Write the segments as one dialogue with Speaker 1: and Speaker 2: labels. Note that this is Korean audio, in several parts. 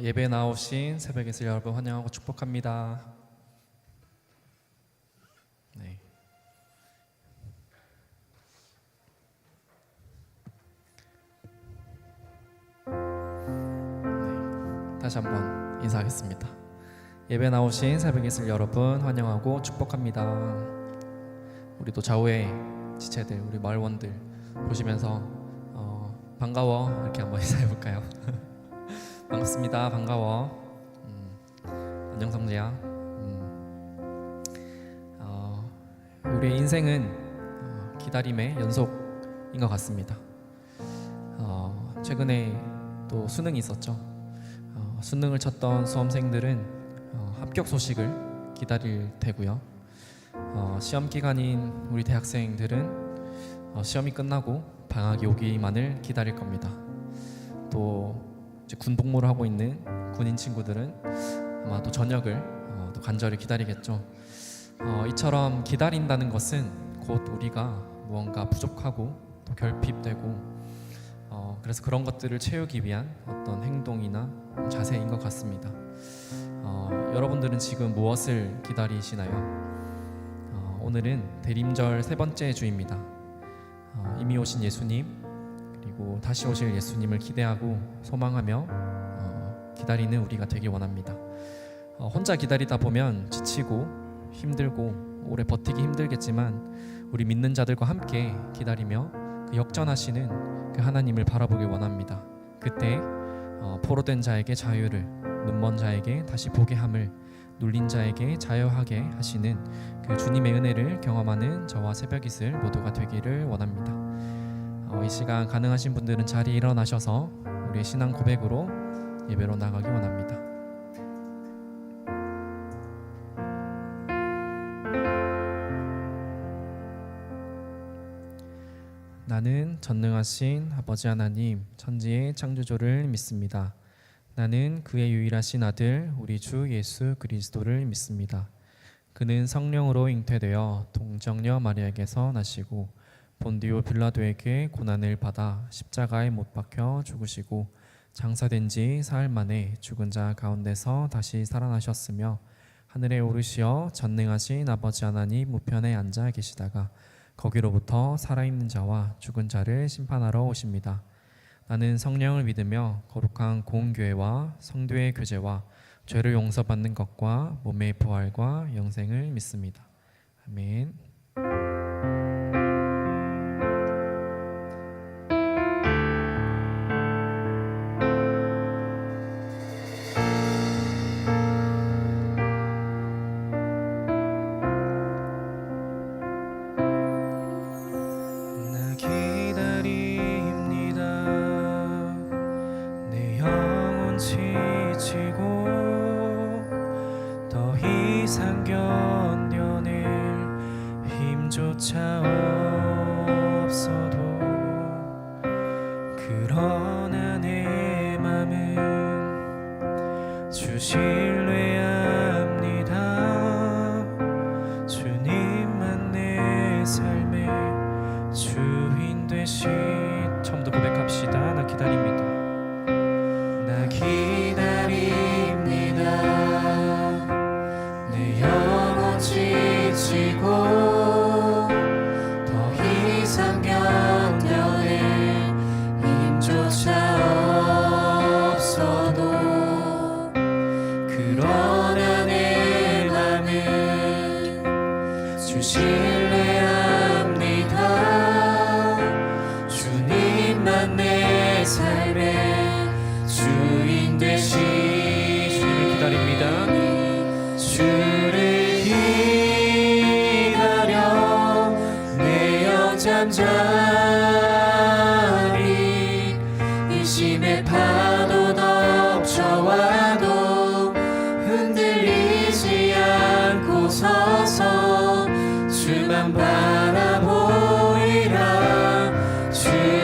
Speaker 1: 예배에 나오신 새벽 예술 여러분 환영하고 축복합니다. 네. 다시 한번 인사하겠습니다. 예배 나오신 새벽 예술 여러분 환영하고 축복합니다. 우리도 좌우의 지체들, 우리 마을원들 보시면서 반가워 이렇게 한번 인사해볼까요? 반갑습니다. 반가워. 안녕 성재야. 우리의 인생은 기다림의 연속인 것 같습니다. 최근에 또 수능이 있었죠. 수능을 쳤던 수험생들은 합격 소식을 기다릴 테고요. 시험 기간인 우리 대학생들은 시험이 끝나고 방학이 오기만을 기다릴 겁니다. 또 이제 군복무를 하고 있는 군인 친구들은 아마 또 저녁을 또 간절히 기다리겠죠. 이처럼 기다린다는 것은 곧 우리가 무언가 부족하고 또 결핍되고 그래서 그런 것들을 채우기 위한 어떤 행동이나 자세인 것 같습니다. 여러분들은 지금 무엇을 기다리시나요? 오늘은 대림절 세 번째 주입니다. 이미 오신 예수님 그리고 다시 오실 예수님을 기대하고 소망하며 기다리는 우리가 되길 원합니다. 혼자 기다리다 보면 지치고 힘들고 오래 버티기 힘들겠지만 우리 믿는 자들과 함께 기다리며 그 역전하시는 그 하나님을 바라보길 원합니다. 그때 포로된 자에게 자유를, 눈먼 자에게 다시 보게 함을, 눌린 자에게 자유하게 하시는 그 주님의 은혜를 경험하는 저와 새벽이슬 모두가 되기를 원합니다. 이 시간 가능하신 분들은 자리에 일어나셔서 우리의 신앙 고백으로 예배로 나가기 원합니다. 나는 전능하신 아버지 하나님 천지의 창조주를 믿습니다. 나는 그의 유일하신 아들 우리 주 예수 그리스도를 믿습니다. 그는 성령으로 잉태되어 동정녀 마리아에게서 나시고 본디오 빌라도에게 고난을 받아 십자가에 못 박혀 죽으시고 장사된 지 사흘 만에 죽은 자 가운데서 다시 살아나셨으며 하늘에 오르시어 전능하신 아버지 하나님 우편에 앉아 계시다가 거기로부터 살아있는 자와 죽은 자를 심판하러 오십니다. 나는 성령을 믿으며 거룩한 공교회와 성도의 교제와 죄를 용서받는 것과 몸의 부활과 영생을 믿습니다. 아멘.
Speaker 2: 이상 견뎌낼 힘조차 없어도 그러나 내 맘은 주 신뢰합니다. 주님만 내 삶의 주인 되시.
Speaker 1: 처음부터 고백합시다. 나 기다립니다.
Speaker 2: 나 기다립니다. 영원 지치고 더 이상 견뎌낼 힘조차 없어도 그러나 내 맘은 주 신뢰합니다. 주님만 내 삶의 주인 되시.
Speaker 1: 주님을 기다립니다.
Speaker 2: 주를 기다려 내 영잠자리 이 심의 파도 덮쳐와도 흔들리지 않고 서서 주만 바라보이라. 주를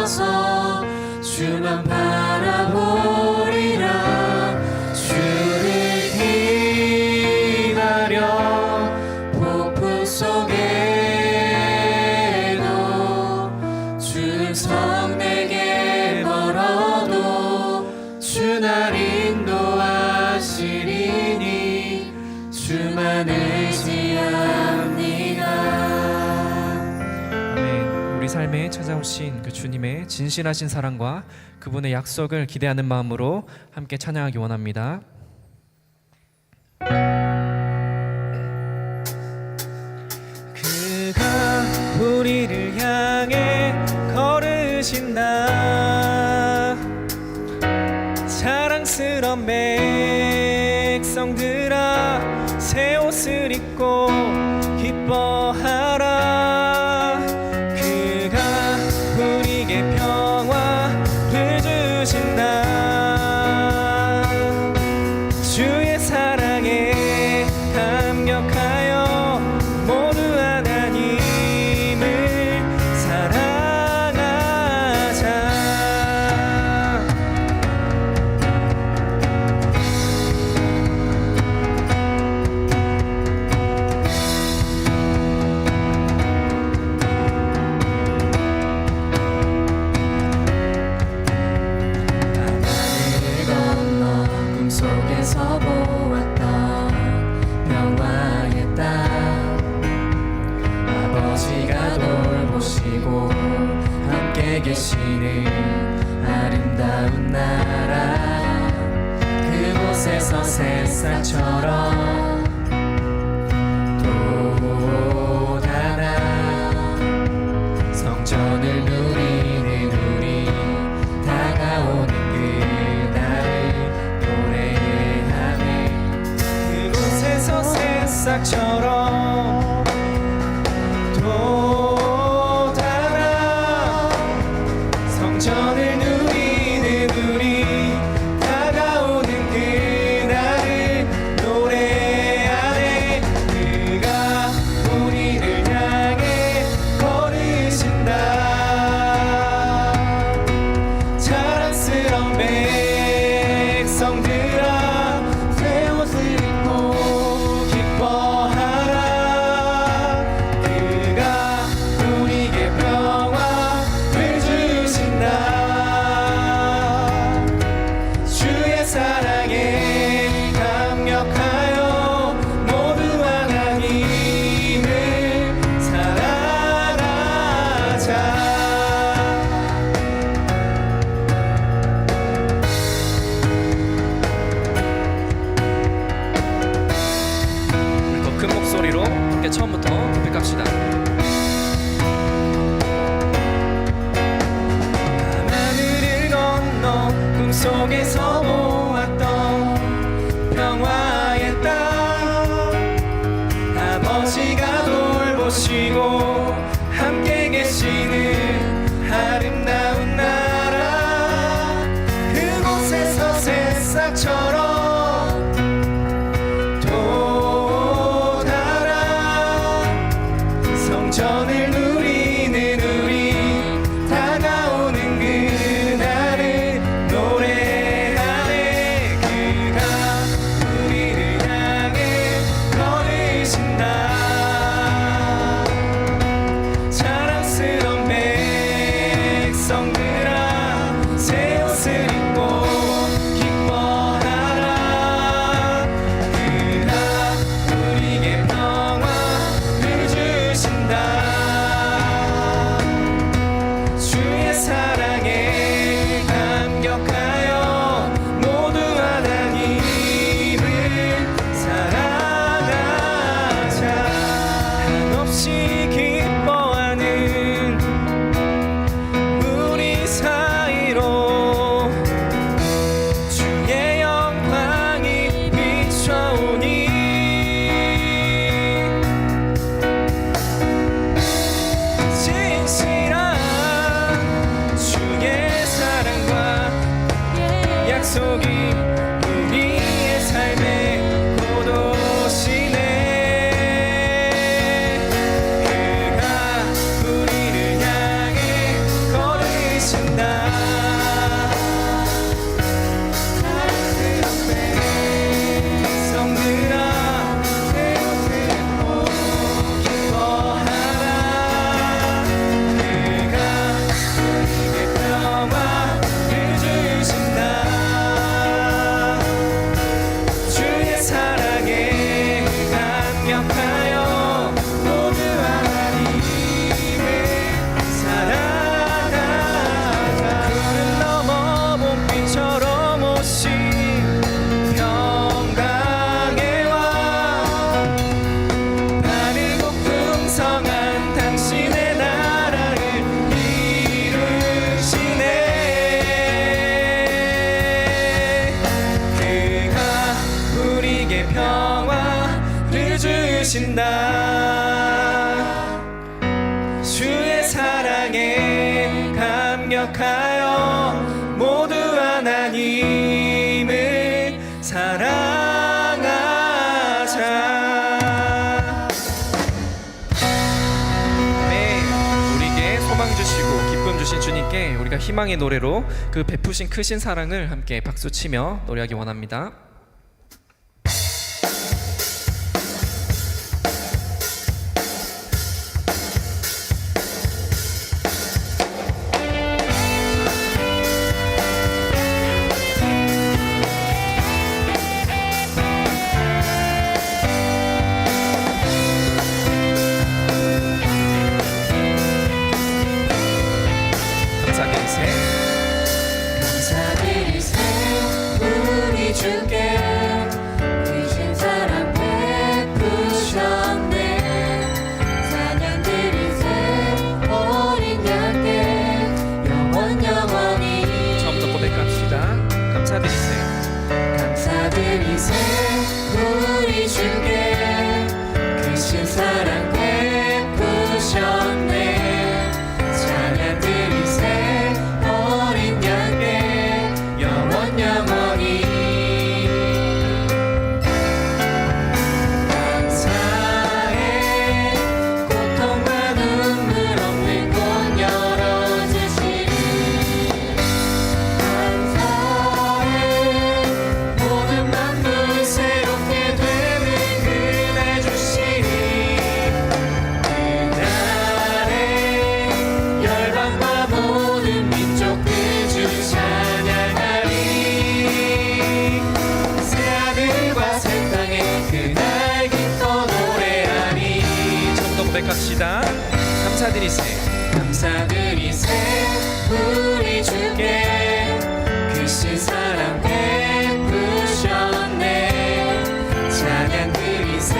Speaker 2: 서서 주만 바라보리라. 주를 기다려 폭풍 속에도 주 성 내게 멀어도 주 날 인도하시리니 주만 의지합니다.
Speaker 1: 아멘. 우리 삶에 찾아오신 그 주님의 진실하신 사랑과 그분의 약속을 기대하는 마음으로 함께 찬양하기 원합니다. 그가 우리를 향해 걸으신다. 자랑스러운 백성들아, 새 옷을 입고 기뻐하라. 그가 우리에게 평화를 주신다. 주의 사랑에 감격하여 모두 하나님을 사랑하자.
Speaker 2: 바다를 건너 꿈속에서 보았던 평화의 땅, 아버지가 돌보시고 함께 계시는 아름다운 나라. 그곳에서 새싹처럼 돋아나 성전을 누리는 우리, 다가오는 그날을 노래하네.
Speaker 1: 그곳에서 새싹처럼 돋아나 성전을 누리는 우리, 다가오는 그날을 노래하네. 그가 우리를 향해 걸으신다. 자랑스러운 백성들아, 새 옷을 입고 기뻐하라. 그가 우리에게 평화를 주신다. 주의 사랑에 감격하여 모두 하나님을 사랑하자. 더 큰 목소리로 함께 처음부터 고백합시다. 하늘을 건너 꿈속에서 보았던 평화의 땅, 아버지가 돌보시고 함께 계시는 아름다운 나라. 그곳에서 새싹처럼 성전을 누리는 우리, 다가오는 그날을 노래하네. 그가 우리를 향해 걸으신다. 자랑스러운 백성들아, 새 옷을 입고 기뻐하라. 그가 우리에게 평화를 주신다. 주의 사랑에 감격하여 모두 하나님을 사랑하자. 한없이 기뻐하는 우리 사이로 주신다. 주의 사랑에 감격하여 모두 하나님을 사랑하자. 네, 우리에게 소망 주시고 기쁨 주신 주님께 우리가 희망의 노래로 그 베푸신 크신 사랑을 함께 박수치며 노래하기 원합니다.
Speaker 2: 감사드리세 우리 주께 크신 사랑 베푸셨네. 찬양 드리세 어린 양께 영원 영원히.
Speaker 1: 처음부터 고백합시다. 감사드리세.
Speaker 2: 감사드리세 우리 주께 크신 사랑 베푸셨네. 찬양 드리세 어린 양께 영원 영원히. 감사해 고통과 눈물 없는 곳 열어주시니. 감사해 모든 만물 새롭게 되는 그날 주시니. 그날에 열방과 모든 민족 그 주 찬양하리. 새하늘과 새 땅에 그날 기뻐 노래하리.
Speaker 1: 처음부터 고백합시다. 감사드리세.
Speaker 2: 감사드리세 우리 주께 크신 사랑 베푸셨네. 찬양 드리세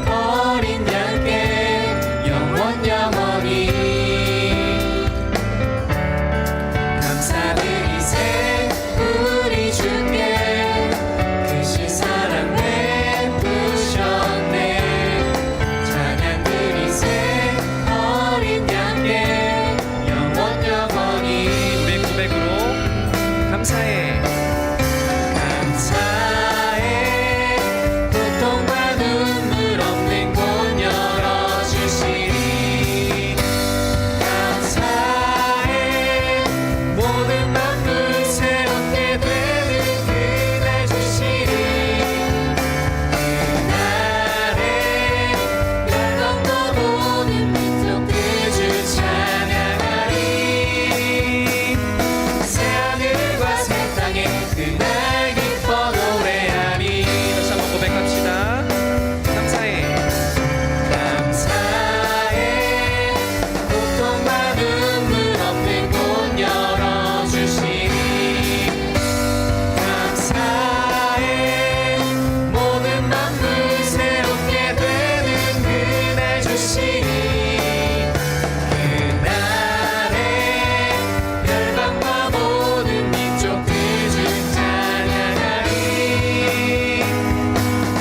Speaker 2: 어린 양께 영원 영원히. 감사드리세 우리 주께 크신 사랑 베푸셨네. 찬양 드리세 어린 양께 영원 영원히.
Speaker 1: 우리의 고백으로 감사해.
Speaker 2: 감사해 고통과 눈물 없는 곳 열어주시니. 감사해 모든 만물 새롭게 되는 그날 주시니. 그날에 열방과 모든 민족 그 주 찬양하리. 새하늘과 새 땅에 그날 기뻐 노래하리.
Speaker 1: 다시 한번 고백합시다. 감사해.
Speaker 2: 감사해 고통과 눈물 없는 곳 열어주시니. 감사해 모든 만물 새롭게 되는 그날 주시니. 그날에 열방과 모든 민족 그 주 찬양하리.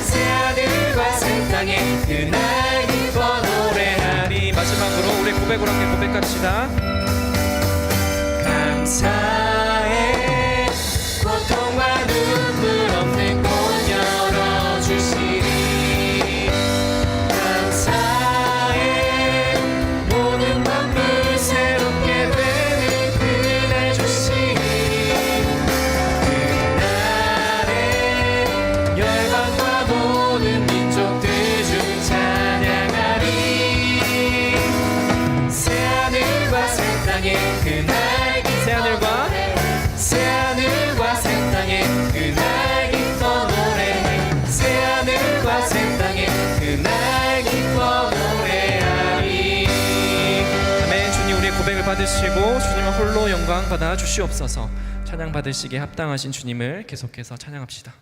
Speaker 2: 새하늘과 새 땅에 그날 기뻐 노래하리.
Speaker 1: 마지막으로 우리의 고백으로 함께 고백합시다.
Speaker 2: 감사해 고통과 눈물 없는 곳 열어주시니. 감사해 모든 만물 새롭게 되는 그날 주시니. 그날에 열방과 모든 민족들 주 찬양하리. 새하늘과 새 땅에 그날
Speaker 1: 새하늘과
Speaker 2: 새하늘과 새 땅에 그날 기뻐 노래해. 새하늘과 새 땅에 그날 기뻐 노래하리.
Speaker 1: 아멘. 주님 우리의 고백을 받으시고 주님은 홀로 영광 받아 주시옵소서. 찬양 받으시기에 합당하신 주님을 계속해서 찬양합시다.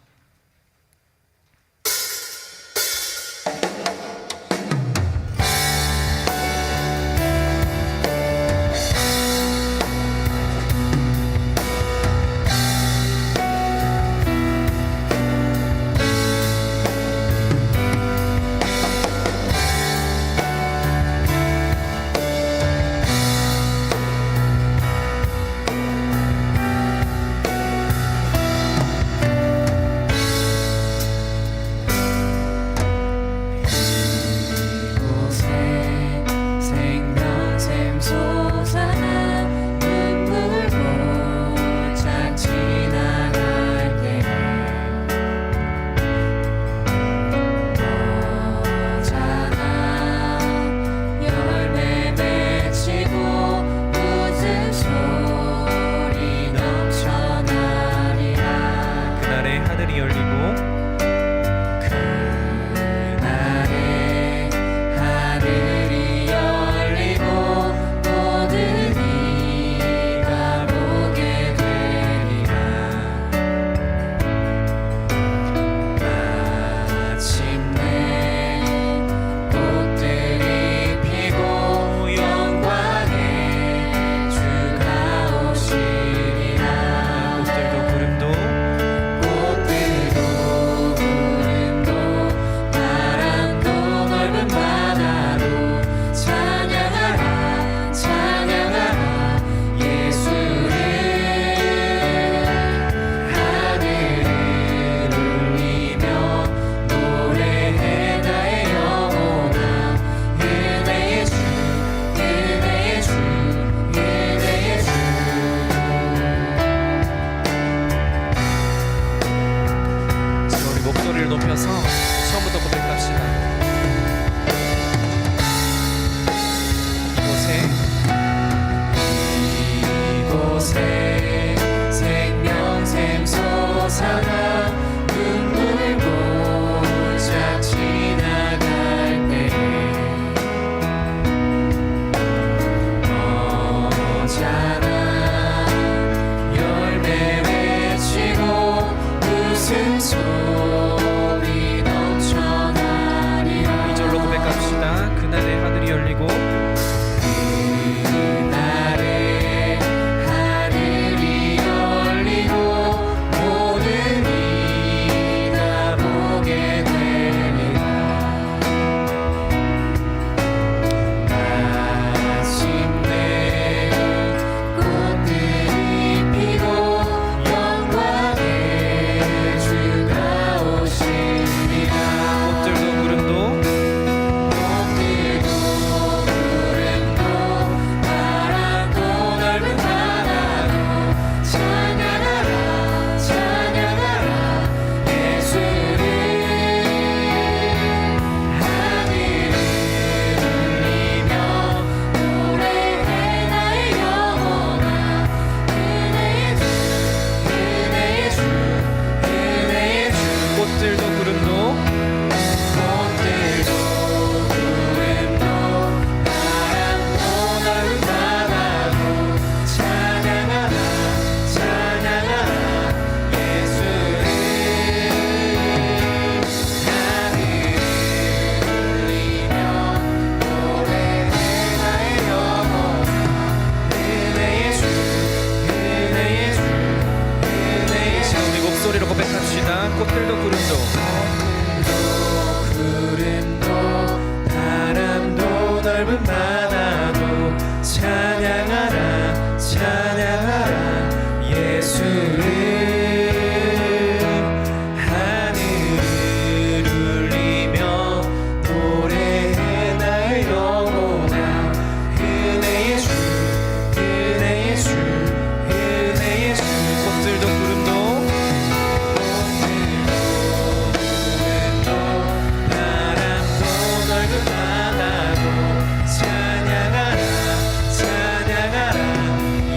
Speaker 2: 곳에 생명샘 솟아나 눈물 보자 지나갈 때 어자나 열매 맺히고 웃음소리 넘쳐나리라.
Speaker 1: 이절로 고백합시다. 그날의 하늘이 열리고
Speaker 2: 그날에 하늘이 열리고 모든 이 다 보게 되리라. 마침내 꽃들이 피고 영광의 주가 오시리라.
Speaker 1: 꽃들도 구름도
Speaker 2: 꽃들도 구름도 바람도 넓은 바다도 찬양하라 찬양하라 예수를. 하늘을 울리며 노래해 나의 영혼아 은혜의 주 은혜의 주 은혜의 주.
Speaker 1: 꽃들도 구름도
Speaker 2: 꽃들도 구름도 바람도 넓은 바다도 찬양하라 찬양하라 예수를. 하늘을 울리며 노래해 나의 영혼아 은혜의 주 은혜의 주 은혜의 주.
Speaker 1: 자, 우리 목소리로 고백합시다. 꽃들도 구름도
Speaker 2: 구름도 바람도 넓은 바다도 찬양하라 찬양하라 예수를. 하늘을 울리며 노래해 나의 영혼아 은혜의 주 은혜의 주 은혜의 주.
Speaker 1: 꽃들도 구름도
Speaker 2: 바람도 넓은 바다도 찬양하라 찬양하라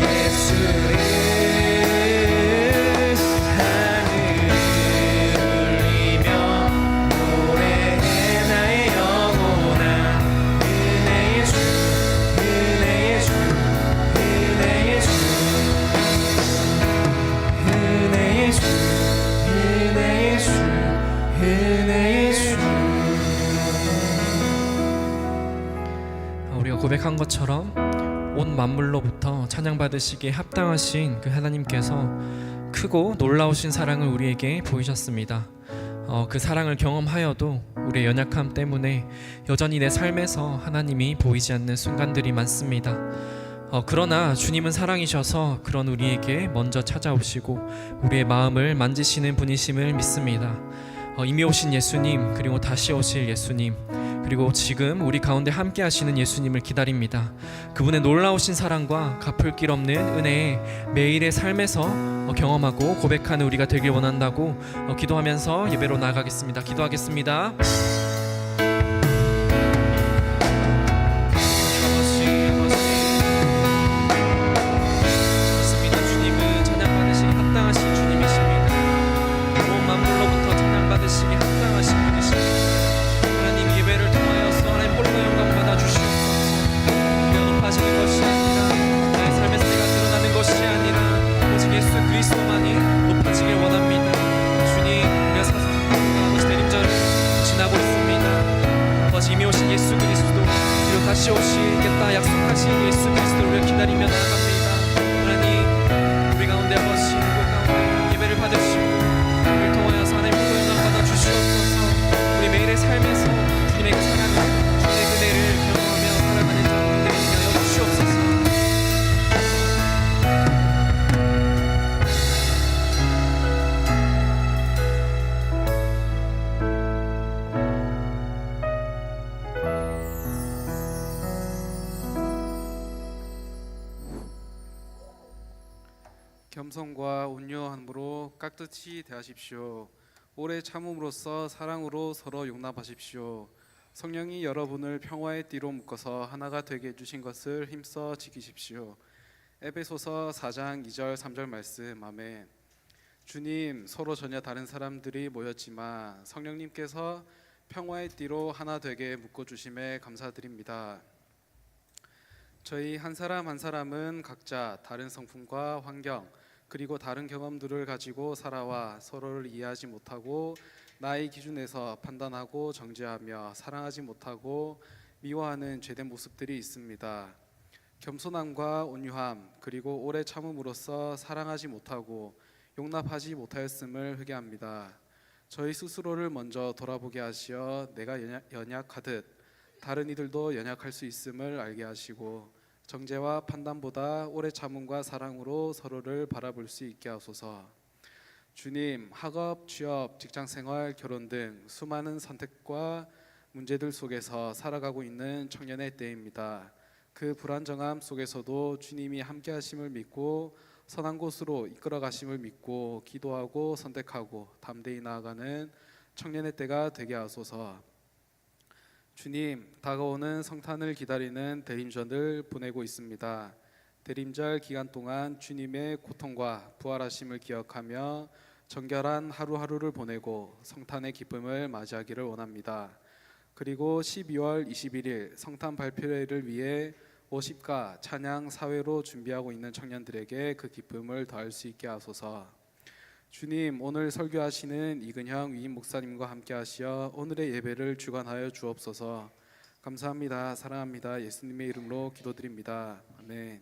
Speaker 2: 예수를. 하늘을 울리며 노래해 나의 영혼아 은혜의 주 은혜의 주 은혜의 주 은혜의 주 은혜의 주 은혜의 주.
Speaker 1: 우리가 고백한 것처럼 온 만물로부터 찬양받으시기에 합당하신 그 하나님께서 크고 놀라우신 사랑을 우리에게 보이셨습니다. 그 사랑을 경험하여도 우리의 연약함 때문에 여전히 내 삶에서 하나님이 보이지 않는 순간들이 많습니다. 그러나 주님은 사랑이셔서 그런 우리에게 먼저 찾아오시고 우리의 마음을 만지시는 분이심을 믿습니다. 이미 오신 예수님, 그리고 다시 오실 예수님, 그리고 지금 우리 가운데 함께 하시는 예수님을 기다립니다. 그분의 놀라우신 사랑과 갚을 길 없는 은혜에 매일의 삶에서 경험하고 고백하는 우리가 되길 원한다고 기도하면서 예배로 나아가겠습니다. 기도하겠습니다. 맞습니다. 주님은 찬양받으시기 합당하신 주님이십니다. 온 만물로부터 찬양받으시기 합당하신 분이십니다. 하나님 예배를 통하여서 하나님 홀로 영광 받아 주시옵소서. 내가 높아지는 것이 아니라 나의 삶에서 내가 드러나는 것이 아니라 오직 예수 그리스도만이 높아지길 원합니다. 주님, 우리가 아버지 대림절을 지나고 있습니다. 아버지 이미 오신 예수 그리스도 그리고 다시 오시겠다 약속하신 예수 그리스도를 기다리며 나아갑니다. 하나님 우리 가운데 아버지 그 가운데 예배를 받으시고 우리를 통하여서 하나님 홀로 영광 받아 주시옵소서. 우리 매일의 삶에서 주님의 그 사랑을 주님의 그대를 경험하며 살아가는 자 되게 하여 주시옵소서.
Speaker 3: 겸손과 온유함으로 깍듯이 대하십시오. 오래 참음으로써 사랑으로 서로 용납하십시오. 성령이 여러분을 평화의 띠로 묶어서 하나가 되게 해주신 것을 힘써 지키십시오. 에베소서 4장 2절 3절 말씀. 아멘. 주님, 서로 전혀 다른 사람들이 모였지만 성령님께서 평화의 띠로 하나 되게 묶어 주심에 감사드립니다. 저희 한 사람 한 사람은 각자 다른 성품과 환경 그리고 다른 경험들을 가지고 살아와 서로를 이해하지 못하고 나의 기준에서 판단하고 정죄하며 사랑하지 못하고 미워하는 죄된 모습들이 있습니다. 겸손함과 온유함 그리고 오래 참음으로써 사랑하지 못하고 용납하지 못하였음을 회개합니다. 저희 스스로를 먼저 돌아보게 하시어 내가 연약하듯 다른 이들도 연약할 수 있음을 알게 하시고 정죄와 판단보다 오래 참음과 사랑으로 서로를 바라볼 수 있게 하소서. 주님, 학업, 취업, 직장생활, 결혼 등 수많은 선택과 문제들 속에서 살아가고 있는 청년의 때입니다. 그 불안정함 속에서도 주님이 함께 하심을 믿고 선한 곳으로 이끌어 가심을 믿고 기도하고 선택하고 담대히 나아가는 청년의 때가 되게 하소서. 주님, 다가오는 성탄을 기다리는 대림절을 보내고 있습니다. 대림절 기간 동안 주님의 고통과 부활하심을 기억하며 정결한 하루하루를 보내고 성탄의 기쁨을 맞이하기를 원합니다. 그리고 12월 21일 성탄 발표회를 위해 워십과 찬양 사회로 준비하고 있는 청년들에게 그 기쁨을 더할 수 있게 하소서. 주님, 오늘 설교하시는 이근형 위임 목사님과 함께 하시어 오늘의 예배를 주관하여 주옵소서. 감사합니다. 사랑합니다. 예수님의 이름으로 기도드립니다. 아멘.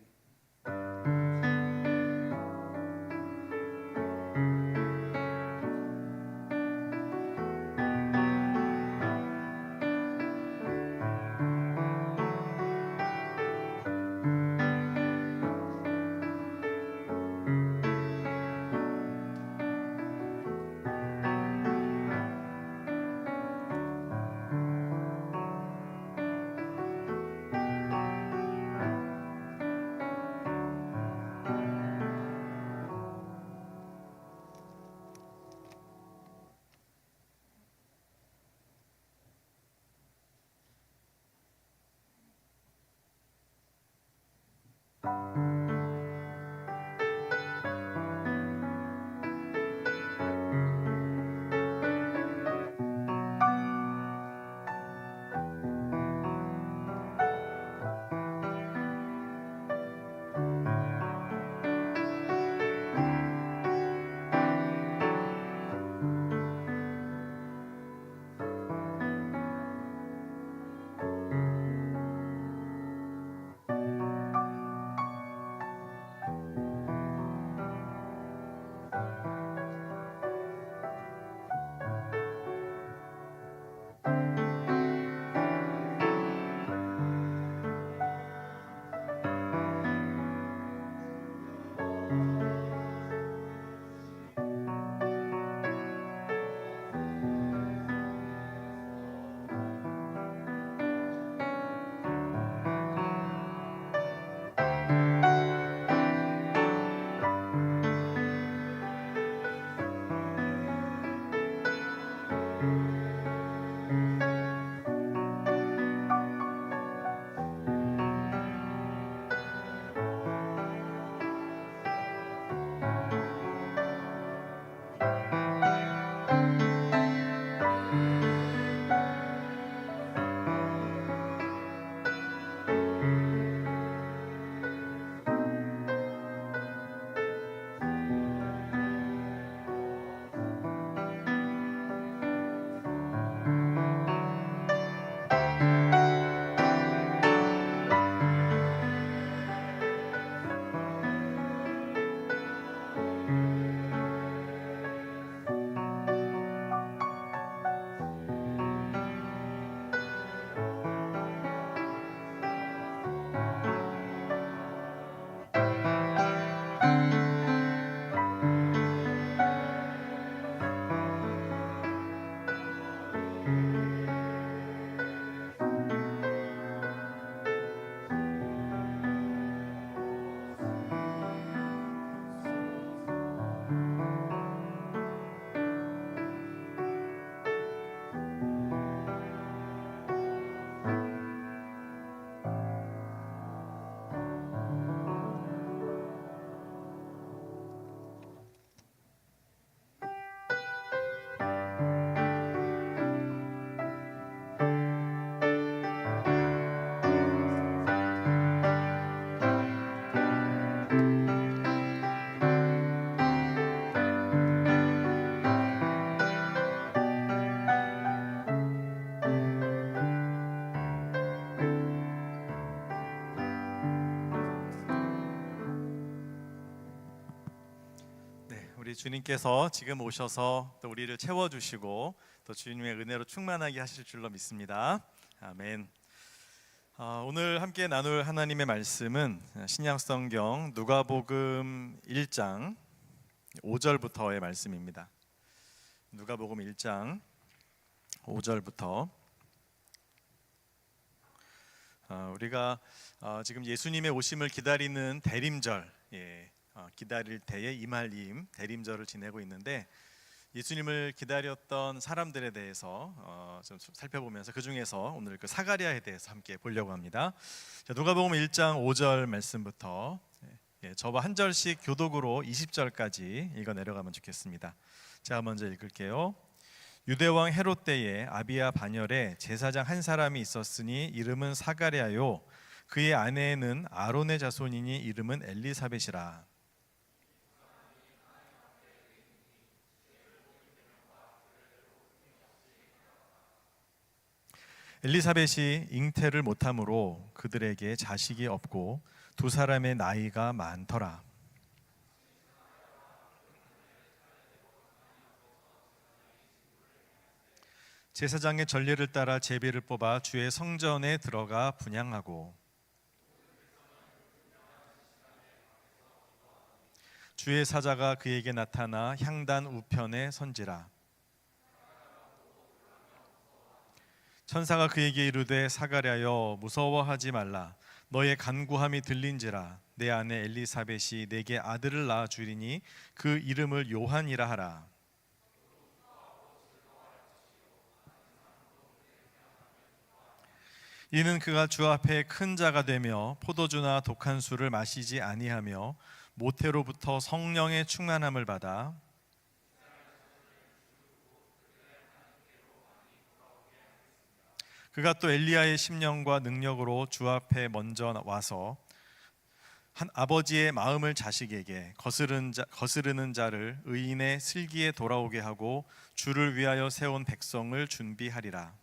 Speaker 4: 우리 주님께서 지금 오셔서 또 우리를 채워주시고 또 주님의 은혜로 충만하게 하실 줄로 믿습니다. 아멘. 오늘 함께 나눌 하나님의 말씀은 신약성경 누가복음 1장 5절부터의 말씀입니다. 누가복음 1장 5절부터 우리가 지금 예수님의 오심을 기다리는 대림절, 기다릴 때의 이말림 대림절을 지내고 있는데 예수님을 기다렸던 사람들에 대해서 좀 살펴보면서 그 중에서 오늘 그 사가랴에 대해서 함께 보려고 합니다. 자, 누가복음 1장 5절 말씀부터 저와 한 절씩 교독으로 20절까지 읽어 내려가면 좋겠습니다. 제가 먼저 읽을게요. 유대왕 헤롯 때에 아비야 반열에 제사장 한 사람이 있었으니 이름은 사가랴요 그의 아내는 아론의 자손이니 이름은 엘리사벳이라. 엘리사벳이 잉태를 못함으로 그들에게 자식이 없고 두 사람의 나이가 많더라. 제사장의 전례를 따라 제비를 뽑아 주의 성전에 들어가 분향하고 주의 사자가 그에게 나타나 향단 우편에 선지라. 천사가 그에게 이르되 사가랴여 무서워하지 말라. 너의 간구함이 들린지라. 내 아내 엘리사벳이 내게 아들을 낳아 주리니 그 이름을 요한이라 하라. 이는 그가 주 앞에 큰 자가 되며 포도주나 독한 술을 마시지 아니하며 모태로부터 성령의 충만함을 받아 그가 또 엘리야의 심령과 능력으로 주 앞에 먼저 와서 한 아버지의 마음을 자식에게 거스르는 자를 의인의 슬기에 돌아오게 하고 주를 위하여 세운 백성을 준비하리라.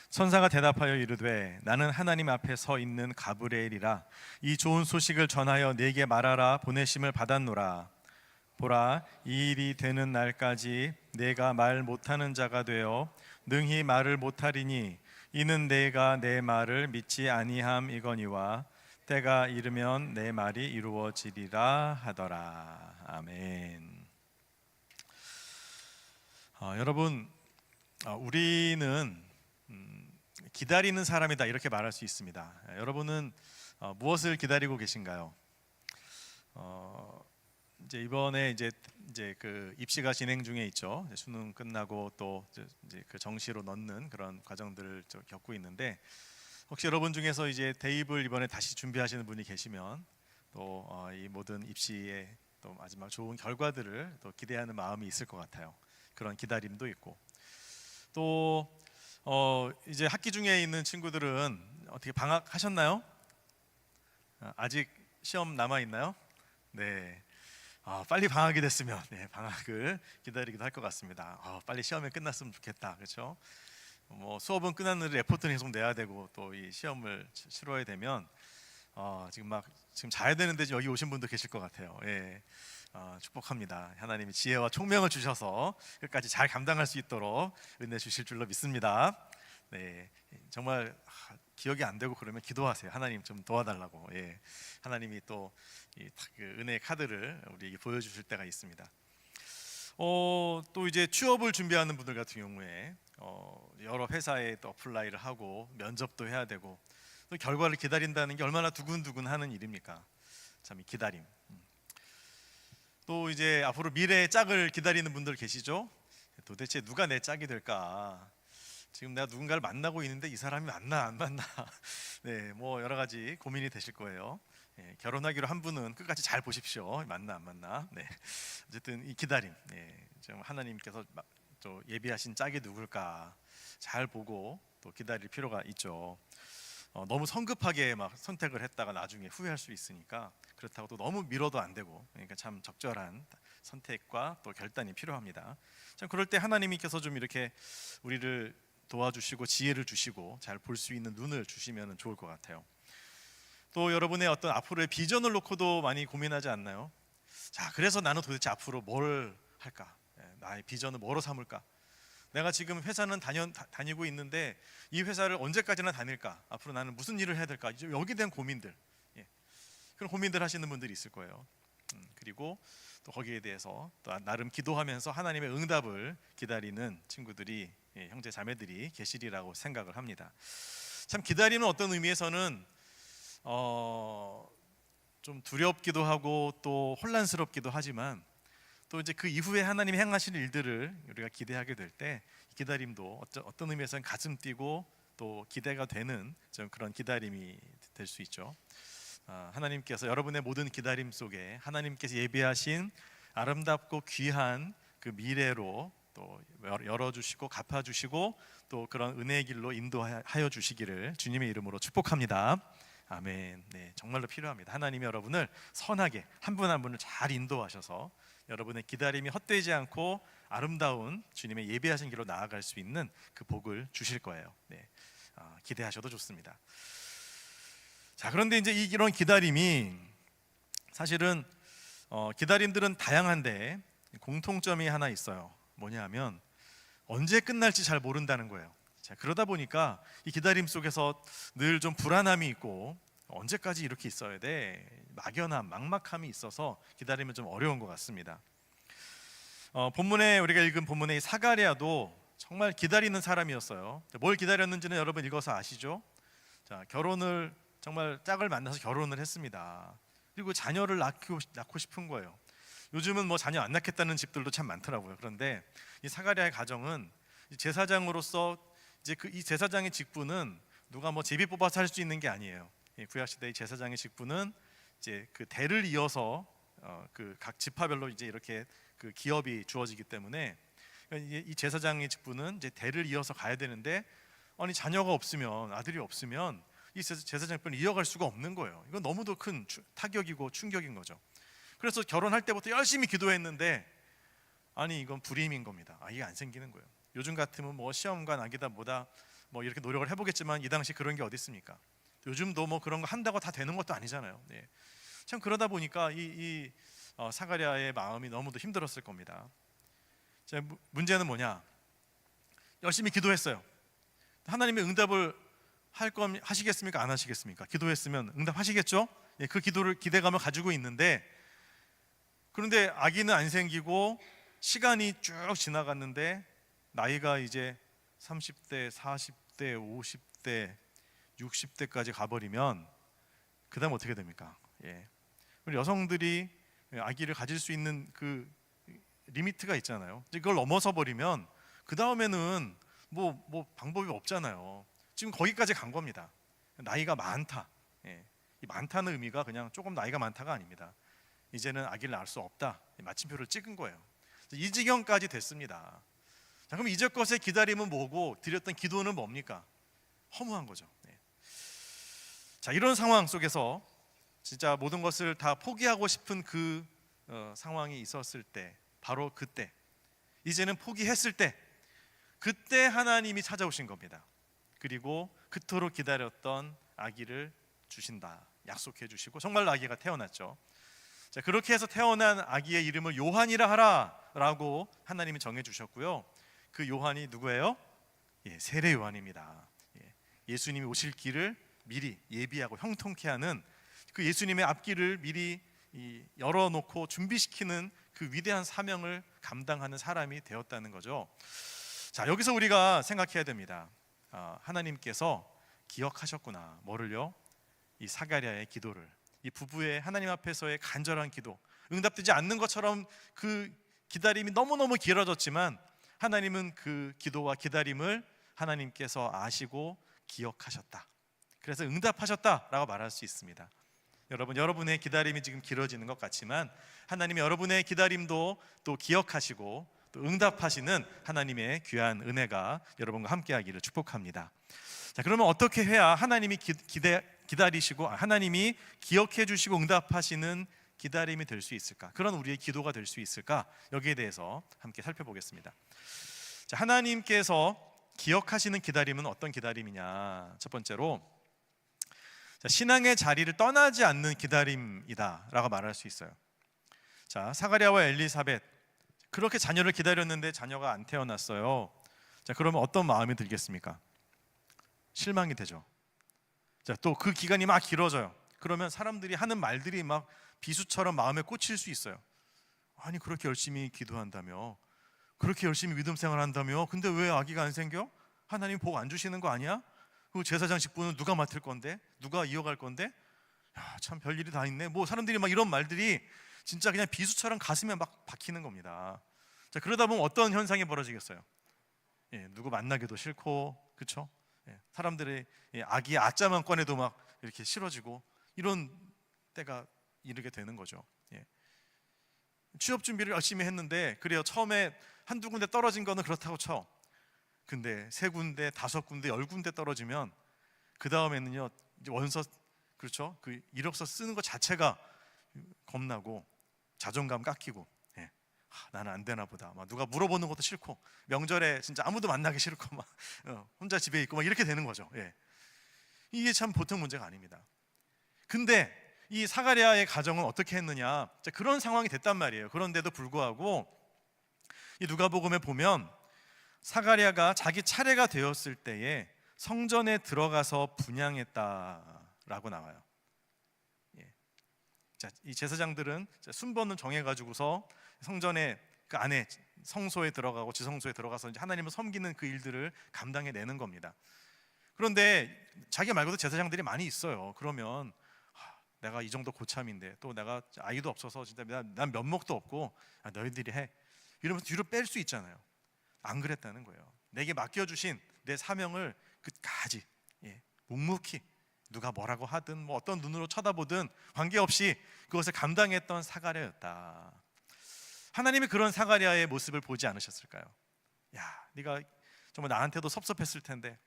Speaker 4: 천사가 대답하여 이르되 나는 하나님 앞에 서 있는 가브리엘이라. 이 좋은 소식을 전하여 네게 말하라. 보내심을 받았노라. 보라, 이 일이 되는 날까지 내가 말 못하는 자가 되어 능히 말을 못하리니 이는 내가 내 말을 믿지 아니함이거니와 때가 이르면 내 말이 이루어지리라 하더라. 아멘. 여러분, 우리는 기다리는 사람이다 이렇게 말할 수 있습니다. 여러분은 무엇을 기다리고 계신가요? 이제 이번에 이제 그 입시가 진행 중에 있죠. 수능 끝나고 또 이제 그 정시로 넣는 그런 과정들을 겪고 있는데 혹시 여러분 중에서 이제 대입을 이번에 다시 준비하시는 분이 계시면 또 이 모든 입시의 또 마지막 좋은 결과들을 또 기대하는 마음이 있을 것 같아요. 그런 기다림도 있고 또 이제 학기 중에 있는 친구들은 어떻게 방학하셨나요? 아직 시험 남아 있나요? 네. 빨리 방학이 됐으면 방학을 기다리기도 할 것 같습니다. 빨리 시험이 끝났으면 좋겠다, 그렇죠? 뭐 수업은 끝났는데 레포트는 계속 내야 되고 또 이 시험을 치러야 되면 지금 자야 되는데 여기 오신 분도 계실 것 같아요. 축복합니다. 하나님이 지혜와 총명을 주셔서 끝까지 잘 감당할 수 있도록 은혜 주실 줄로 믿습니다. 네, 정말 기억이 안 되고 그러면 기도하세요. 하나님 좀 도와달라고. 하나님이 또 그 은혜의 카드를 우리에게 보여주실 때가 있습니다. 또 이제 취업을 준비하는 분들 같은 경우에 여러 회사에 또 어플라이를 하고 면접도 해야 되고 또 결과를 기다린다는 게 얼마나 두근두근하는 일입니까? 참 이 기다림. 또 이제 앞으로 미래의 짝을 기다리는 분들 계시죠? 도대체 누가 내 짝이 될까? 지금 내가 누군가를 만나고 있는데 이 사람이 맞나 안 맞나? 네, 뭐 여러 가지 고민이 되실 거예요. 결혼하기로 한 분은 끝까지 잘 보십시오. 맞나 안 맞나? 네, 어쨌든 이 기다림, 좀 하나님께서 또 예비하신 짝이 누굴까 잘 보고 또 기다릴 필요가 있죠. 너무 성급하게 막 선택을 했다가 나중에 후회할 수 있으니까 그렇다고 또 너무 미뤄도 안 되고 그러니까 참 적절한 선택과 또 결단이 필요합니다. 참 그럴 때 하나님께서 좀 이렇게 우리를 도와주시고 지혜를 주시고 잘 볼 수 있는 눈을 주시면 좋을 것 같아요. 또 여러분의 어떤 앞으로의 비전을 놓고도 많이 고민하지 않나요? 자, 그래서 나는 도대체 앞으로 뭘 할까? 나의 비전을 뭐로 삼을까? 내가 지금 회사는 다니고 있는데 이 회사를 언제까지나 다닐까? 앞으로 나는 무슨 일을 해야 될까? 여기에 대한 고민들, 그런 고민들 하시는 분들이 있을 거예요. 그리고 또 거기에 대해서 또 나름 기도하면서 하나님의 응답을 기다리는 친구들이, 형제 자매들이 계시리라고 생각을 합니다. 참 기다리는 어떤 의미에서는 좀 두렵기도 하고 또 혼란스럽기도 하지만 또 이제 그 이후에 하나님이 행하실 일들을 우리가 기대하게 될 때 기다림도 어떤 의미에서는 가슴 뛰고 또 기대가 되는 좀 그런 기다림이 될 수 있죠. 하나님께서 여러분의 모든 기다림 속에 하나님께서 예비하신 아름답고 귀한 그 미래로 또 열어주시고 갚아주시고 또 그런 은혜의 길로 인도하여 주시기를 주님의 이름으로 축복합니다. 아멘. 네, 정말로 필요합니다. 하나님이 여러분을 선하게 한 분 한 분을 잘 인도하셔서 여러분의 기다림이 헛되지 않고 아름다운 주님의 예비하신 길로 나아갈 수 있는 그 복을 주실 거예요. 네, 기대하셔도 좋습니다. 자, 그런데 이제 이런 기다림이 사실은 기다림들은 다양한데 공통점이 하나 있어요. 뭐냐 하면 언제 끝날지 잘 모른다는 거예요. 자, 그러다 보니까 이 기다림 속에서 늘 좀 불안함이 있고 언제까지 이렇게 있어야 돼? 막연함, 막막함이 있어서 기다리면 좀 어려운 것 같습니다. 본문에 우리가 읽은 본문의 사가랴도 정말 기다리는 사람이었어요. 뭘 기다렸는지는 여러분 읽어서 아시죠? 자, 결혼을 정말 짝을 만나서 결혼을 했습니다. 그리고 자녀를 낳고 싶은 거예요. 요즘은 뭐 자녀 안 낳겠다는 집들도 참 많더라고요. 그런데 이 사가랴의 가정은 제사장으로서 이제 이 제사장의 직분은 누가 뭐 제비 뽑아서 할 수 있는 게 아니에요. 구약 시대의 제사장의 직분은 이제 그 대를 이어서 그 각 지파별로 이제 이렇게 그 기업이 주어지기 때문에 이 제사장의 직분은 이제 대를 이어서 가야 되는데 아니 자녀가 없으면 아들이 없으면 이 제사장 직분을 이어갈 수가 없는 거예요. 이건 너무도 큰 타격이고 충격인 거죠. 그래서 결혼할 때부터 열심히 기도했는데 아니 이건 불임인 겁니다. 아이가 안 생기는 거예요. 요즘 같으면 뭐 시험관 아기다 뭐다 뭐 이렇게 노력을 해보겠지만 이 당시 그런 게 어디 있습니까? 요즘도 뭐 그런 거 한다고 다 되는 것도 아니잖아요. 네. 참 그러다 보니까 이 사가랴의 마음이 너무도 힘들었을 겁니다. 자, 문제는 뭐냐? 열심히 기도했어요. 하나님의 응답을 하시겠습니까? 안 하시겠습니까? 기도했으면 응답하시겠죠? 예, 그 기도를 기대감을 가지고 있는데 그런데 아기는 안 생기고 시간이 쭉 지나갔는데 나이가 이제 30대, 40대, 50대, 60대까지 가버리면 그 다음 어떻게 됩니까? 예. 우리 여성들이 아기를 가질 수 있는 그 리미트가 있잖아요. 그걸 넘어서 버리면 그 다음에는 뭐 방법이 없잖아요. 지금 거기까지 간 겁니다. 나이가 많다. 예. 이 많다는 의미가 그냥 조금 나이가 많다가 아닙니다. 이제는 아기를 낳을 수 없다. 마침표를 찍은 거예요. 이 지경까지 됐습니다. 자, 그럼 이제껏의 기다림은 뭐고 드렸던 기도는 뭡니까? 허무한 거죠. 네. 자, 이런 상황 속에서 진짜 모든 것을 다 포기하고 싶은 그 상황이 있었을 때, 바로 그때, 이제는 포기했을 때, 그때 하나님이 찾아오신 겁니다. 그리고 그토록 기다렸던 아기를 주신다, 약속해 주시고 정말 아기가 태어났죠. 자, 그렇게 해서 태어난 아기의 이름을 요한이라 하라라고 하나님이 정해 주셨고요. 그 요한이 누구예요? 예, 세례 요한입니다. 예수님이 오실 길을 미리 예비하고 형통케 하는 그 예수님의 앞길을 미리 열어놓고 준비시키는 그 위대한 사명을 감당하는 사람이 되었다는 거죠. 자, 여기서 우리가 생각해야 됩니다. 하나님께서 기억하셨구나. 뭐를요? 이 사가랴의 기도를, 이 부부의 하나님 앞에서의 간절한 기도, 응답되지 않는 것처럼 그 기다림이 너무너무 길어졌지만 하나님은 그 기도와 기다림을 하나님께서 아시고 기억하셨다. 그래서 응답하셨다라고 말할 수 있습니다. 여러분의 기다림이 지금 길어지는 것 같지만 하나님이 여러분의 기다림도 또 기억하시고 또 응답하시는 하나님의 귀한 은혜가 여러분과 함께하기를 축복합니다. 자, 그러면 어떻게 해야 하나님이 기다리시고 하나님이 기억해 주시고 응답하시는 기다림이 될 수 있을까? 그런 우리의 기도가 될 수 있을까? 여기에 대해서 함께 살펴보겠습니다. 자, 하나님께서 기억하시는 기다림은 어떤 기다림이냐? 첫 번째로 자, 신앙의 자리를 떠나지 않는 기다림이다라고 말할 수 있어요. 자, 사가랴와 엘리사벳 그렇게 자녀를 기다렸는데 자녀가 안 태어났어요. 자, 그러면 어떤 마음이 들겠습니까? 실망이 되죠. 자, 또 그 기간이 막 길어져요. 그러면 사람들이 하는 말들이 막 비수처럼 마음에 꽂힐 수 있어요. 아니 그렇게 열심히 기도한다며, 그렇게 열심히 믿음 생활한다며, 근데 왜 아기가 안 생겨? 하나님 복 안 주시는 거 아니야? 그 제사장 직분은 누가 맡을 건데? 누가 이어갈 건데? 야, 참 별일이 다 있네. 뭐 사람들이 막 이런 말들이 진짜 그냥 비수처럼 가슴에 막 박히는 겁니다. 자, 그러다 보면 어떤 현상이 벌어지겠어요? 예, 누구 만나기도 싫고, 그렇죠? 예, 사람들의 아기의 아자만 꺼내도 막 이렇게 싫어지고 이런 때가 이르게 되는 거죠. 예. 취업 준비를 열심히 했는데 그래요. 처음에 한두 군데 떨어진 거는 그렇다고 쳐. 근데 3군데, 5군데, 10군데 떨어지면 그 다음에는요 원서, 그렇죠? 그 이력서 쓰는 것 자체가 겁나고 자존감 깎이고, 예. 나는 안 되나 보다. 막 누가 물어보는 것도 싫고 명절에 진짜 아무도 만나기 싫고 막 혼자 집에 있고 막 이렇게 되는 거죠. 예. 이게 참 보통 문제가 아닙니다. 근데 이 사가랴의 가정은 어떻게 했느냐? 자, 그런 상황이 됐단 말이에요. 그런데도 불구하고 이 누가복음에 보면 사가랴가 자기 차례가 되었을 때에 성전에 들어가서 분향했다라고 나와요. 예. 자, 이 제사장들은 순번을 정해가지고서 성전에 그 안에 성소에 들어가고 지성소에 들어가서 이제 하나님을 섬기는 그 일들을 감당해내는 겁니다. 그런데 자기 말고도 제사장들이 많이 있어요. 그러면 내가 이 정도 고참인데 또 내가 아이도 없어서 진짜 난 면목도 없고 너희들이 해 이러면서 뒤로 뺄 수 있잖아요. 안 그랬다는 거예요. 내게 맡겨주신 내 사명을 끝까지, 예, 묵묵히 누가 뭐라고 하든 뭐 어떤 눈으로 쳐다보든 관계없이 그것을 감당했던 사가랴였다. 하나님이 그런 사가랴의 모습을 보지 않으셨을까요? 야, 네가 정말 나한테도 섭섭했을 텐데,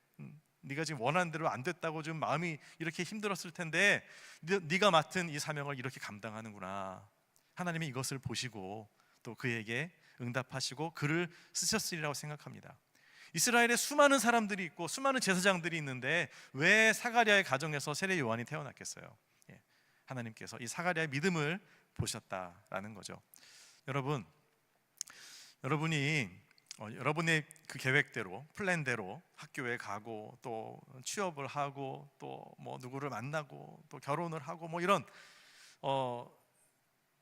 Speaker 4: 네가 지금 원하는 대로 안 됐다고 좀 마음이 이렇게 힘들었을 텐데 네가 맡은 이 사명을 이렇게 감당하는구나. 하나님이 이것을 보시고 또 그에게 응답하시고 글을 쓰셨으리라고 생각합니다. 이스라엘에 수많은 사람들이 있고 수많은 제사장들이 있는데 왜 사가랴의 가정에서 세례 요한이 태어났겠어요? 예, 하나님께서 이 사가랴의 믿음을 보셨다라는 거죠. 여러분이 여러분의 그 계획대로, 플랜대로 학교에 가고 또 취업을 하고 또 뭐 누구를 만나고 또 결혼을 하고 뭐 이런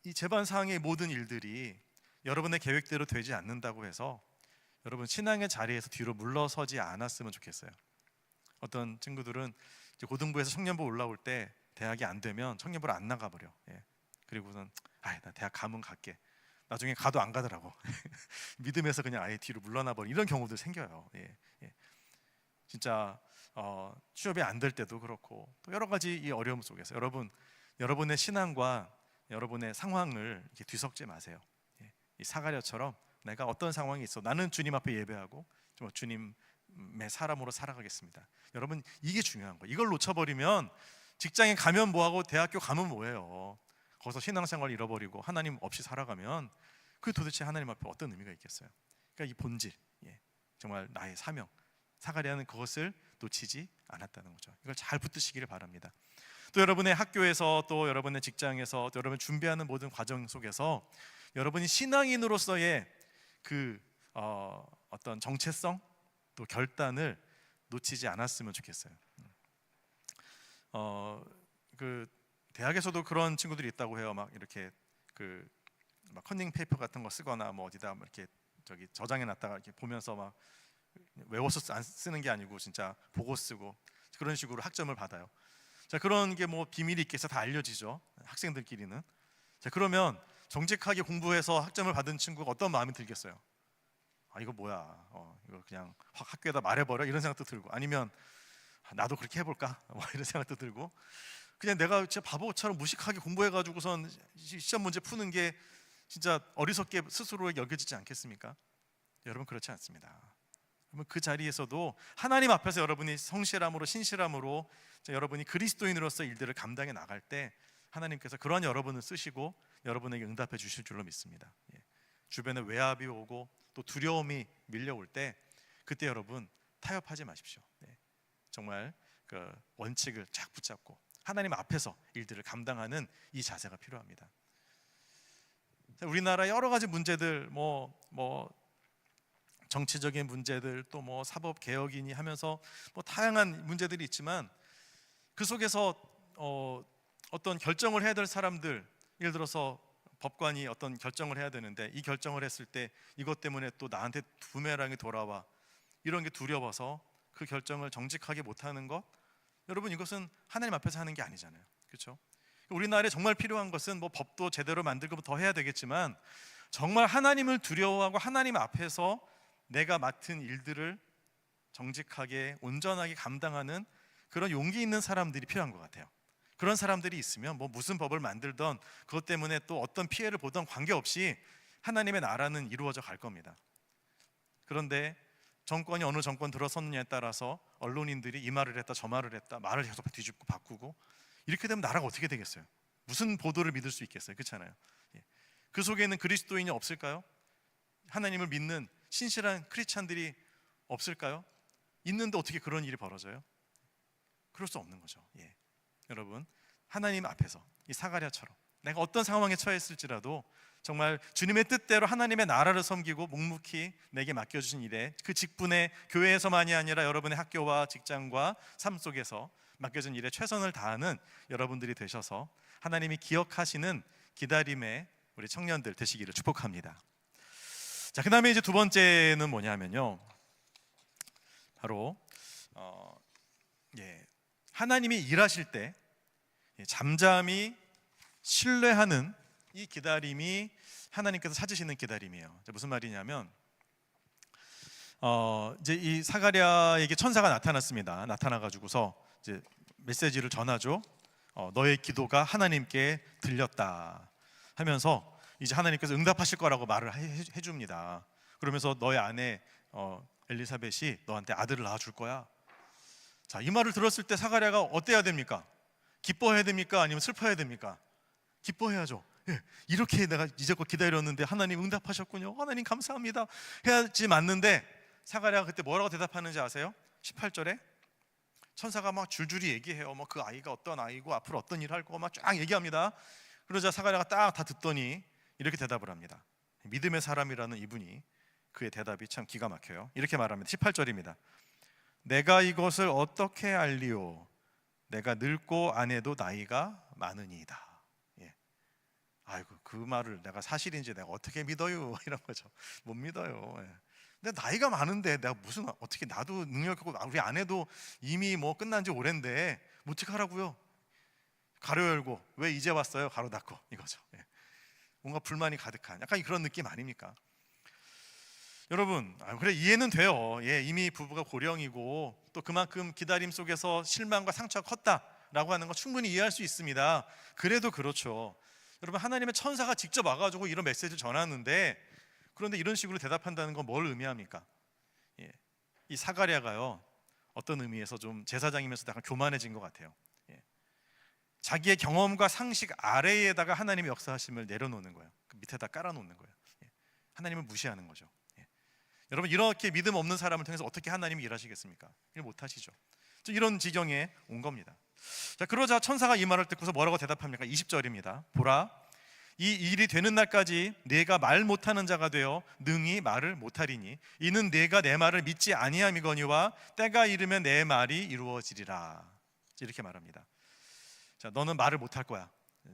Speaker 4: 이 제반상의 모든 일들이 여러분의 계획대로 되지 않는다고 해서 여러분 신앙의 자리에서 뒤로 물러서지 않았으면 좋겠어요. 어떤 친구들은 이제 고등부에서 청년부 올라올 때 대학이 안 되면 청년부를 안 나가버려. 예. 그리고는 나 대학 가면 갈게. 나중에 가도 안 가더라고. 믿음에서 그냥 아예 뒤로 물러나 버린 이런 경우도 생겨요. 예, 예. 진짜 취업이 안 될 때도 그렇고 또 여러 가지 이 어려움 속에서 여러분의 신앙과 여러분의 상황을 이렇게 뒤섞지 마세요. 예. 이 사가랴처럼 내가 어떤 상황이 있어 나는 주님 앞에 예배하고 주님의 사람으로 살아가겠습니다. 여러분 이게 중요한 거예요. 이걸 놓쳐버리면 직장에 가면 뭐하고 대학교 가면 뭐해요. 거기서 신앙생활 잃어버리고 하나님 없이 살아가면 그 도대체 하나님 앞에 어떤 의미가 있겠어요? 그러니까 이 본질, 예, 정말 나의 사명, 사가랴는 그것을 놓치지 않았다는 거죠. 이걸 잘 붙드시기를 바랍니다. 또 여러분의 학교에서 또 여러분의 직장에서 또 여러분 준비하는 모든 과정 속에서 여러분이 신앙인으로서의 그 어떤 정체성 또 결단을 놓치지 않았으면 좋겠어요. 그 대학에서도 그런 친구들이 있다고 해요. 막 이렇게 막 커닝 페이퍼 같은 거 쓰거나 뭐 어디다 이렇게 저장해 놨다가 이렇게 보면서 막 외워서 안 쓰는 게 아니고 진짜 보고 쓰고 그런 식으로 학점을 받아요. 자, 그런 게 뭐 비밀이 있겠어 다 알려지죠. 학생들끼리는. 자, 그러면 정직하게 공부해서 학점을 받은 친구가 어떤 마음이 들겠어요? 이거 뭐야? 이거 그냥 확 학교에다 말해버려 이런 생각도 들고 아니면 나도 그렇게 해볼까? 뭐 이런 생각도 들고. 그냥 내가 진짜 바보처럼 무식하게 공부해가지고선 시험 문제 푸는 게 진짜 어리석게 스스로 여겨지지 않겠습니까? 여러분 그렇지 않습니다. 여러분 그 자리에서도 하나님 앞에서 여러분이 성실함으로 신실함으로 여러분이 그리스도인으로서 일들을 감당해 나갈 때 하나님께서 그런 여러분을 쓰시고 여러분에게 응답해 주실 줄로 믿습니다. 예. 주변에 외압이 오고 또 두려움이 밀려올 때 그때 여러분 타협하지 마십시오. 네. 정말 그 원칙을 쫙 붙잡고 하나님 앞에서 일들을 감당하는 이 자세가 필요합니다. 우리나라 여러 가지 문제들, 뭐 정치적인 문제들, 또 뭐 사법 개혁이니 하면서 뭐 다양한 문제들이 있지만 그 속에서 어떤 결정을 해야 될 사람들, 예를 들어서 법관이 어떤 결정을 해야 되는데 이 결정을 했을 때 이것 때문에 또 나한테 부메랑이 돌아와, 이런 게 두려워서 그 결정을 정직하게 못하는 것, 여러분 이것은 하나님 앞에서 하는 게 아니잖아요. 그렇죠? 우리나라에 정말 필요한 것은 뭐 법도 제대로 만들고 더 해야 되겠지만 정말 하나님을 두려워하고 하나님 앞에서 내가 맡은 일들을 정직하게 온전하게 감당하는 그런 용기 있는 사람들이 필요한 것 같아요. 그런 사람들이 있으면 뭐 무슨 법을 만들던 그것 때문에 또 어떤 피해를 보던 관계없이 하나님의 나라는 이루어져 갈 겁니다. 그런데 정권이 어느 정권 들어섰느냐에 따라서 언론인들이 이 말을 했다 저 말을 했다 말을 계속 뒤집고 바꾸고 이렇게 되면 나라가 어떻게 되겠어요? 무슨 보도를 믿을 수 있겠어요? 그렇잖아요. 그 속에는 그리스도인이 없을까요? 하나님을 믿는 신실한 크리스찬들이 없을까요? 있는데 어떻게 그런 일이 벌어져요? 그럴 수 없는 거죠. 여러분, 하나님 앞에서 이 사가랴처럼 내가 어떤 상황에 처했을지라도 정말 주님의 뜻대로 하나님의 나라를 섬기고 묵묵히 내게 맡겨주신 일에 그 직분에 교회에서만이 아니라 여러분의 학교와 직장과 삶 속에서 맡겨진 일에 최선을 다하는 여러분들이 되셔서 하나님이 기억하시는 기다림의 우리 청년들 되시기를 축복합니다. 자, 그 다음에 이제 두 번째는 뭐냐면요, 바로 하나님이 일하실 때 잠잠히 신뢰하는 이 기다림이 하나님께서 찾으시는 기다림이에요. 무슨 말이냐면 이제 이 사가랴에게 천사가 나타났습니다. 나타나가지고서 이제 메시지를 전하죠. 너의 기도가 하나님께 들렸다 하면서 이제 하나님께서 응답하실 거라고 말을 해줍니다. 그러면서 너의 아내 엘리사벳이 너한테 아들을 낳아줄 거야. 자, 이 말을 들었을 때 사가랴가 어때야 됩니까? 기뻐해야 됩니까? 아니면 슬퍼해야 됩니까? 기뻐해야죠. 이렇게 내가 이제껏 기다렸는데 하나님 응답하셨군요. 하나님 감사합니다. 해야지 맞는데 사가랴가 그때 뭐라고 대답하는지 아세요? 18절에 천사가 막 줄줄이 얘기해요. 뭐 그 아이가 어떤 아이고 앞으로 어떤 일을 할 거고 막 쫙 얘기합니다. 그러자 사가랴가 딱 다 듣더니 이렇게 대답을 합니다. 믿음의 사람이라는 이분이 그의 대답이 참 기가 막혀요. 이렇게 말합니다. 18절입니다. 내가 이것을 어떻게 알리오? 내가 늙고 아내도 나이가 많으니이다. 아이고, 그 말을 내가 사실인지 내가 어떻게 믿어요? 이런 거죠. 못 믿어요. 근데 나이가 많은데 내가 무슨 어떻게, 나도 능력하고 우리 아내도 이미 뭐 끝난 지 오랜데 어떻게 하라고요? 가로 열고 왜 이제 왔어요? 가로 닫고 이거죠. 뭔가 불만이 가득한 약간 그런 느낌 아닙니까? 여러분, 그래 이해는 돼요. 이미 부부가 고령이고 또 그만큼 기다림 속에서 실망과 상처가 컸다라고 하는 거 충분히 이해할 수 있습니다. 그래도 그렇죠. 여러분, 하나님의 천사가 직접 와가지고 이런 메시지를 전하는데 그런데 이런 식으로 대답한다는 건 뭘 의미합니까? 이 사가랴가요, 어떤 의미에서 좀 제사장이면서 약간 교만해진 것 같아요. 자기의 경험과 상식 아래에다가 하나님의 역사하심을 내려놓는 거예요. 그 밑에다 깔아놓는 거예요. 하나님을 무시하는 거죠. 여러분, 이렇게 믿음 없는 사람을 통해서 어떻게 하나님이 일하시겠습니까? 일 못하시죠. 이런 지경에 온 겁니다. 자, 그러자 천사가 이 말을 듣고서 뭐라고 대답합니까? 20절입니다. 보라, 이 일이 되는 날까지 네가 말 못하는 자가 되어 능히 말을 못하리니 이는 네가 내 말을 믿지 아니함이거니와 때가 이르면 내 말이 이루어지리라. 이렇게 말합니다. 자, 너는 말을 못할 거야.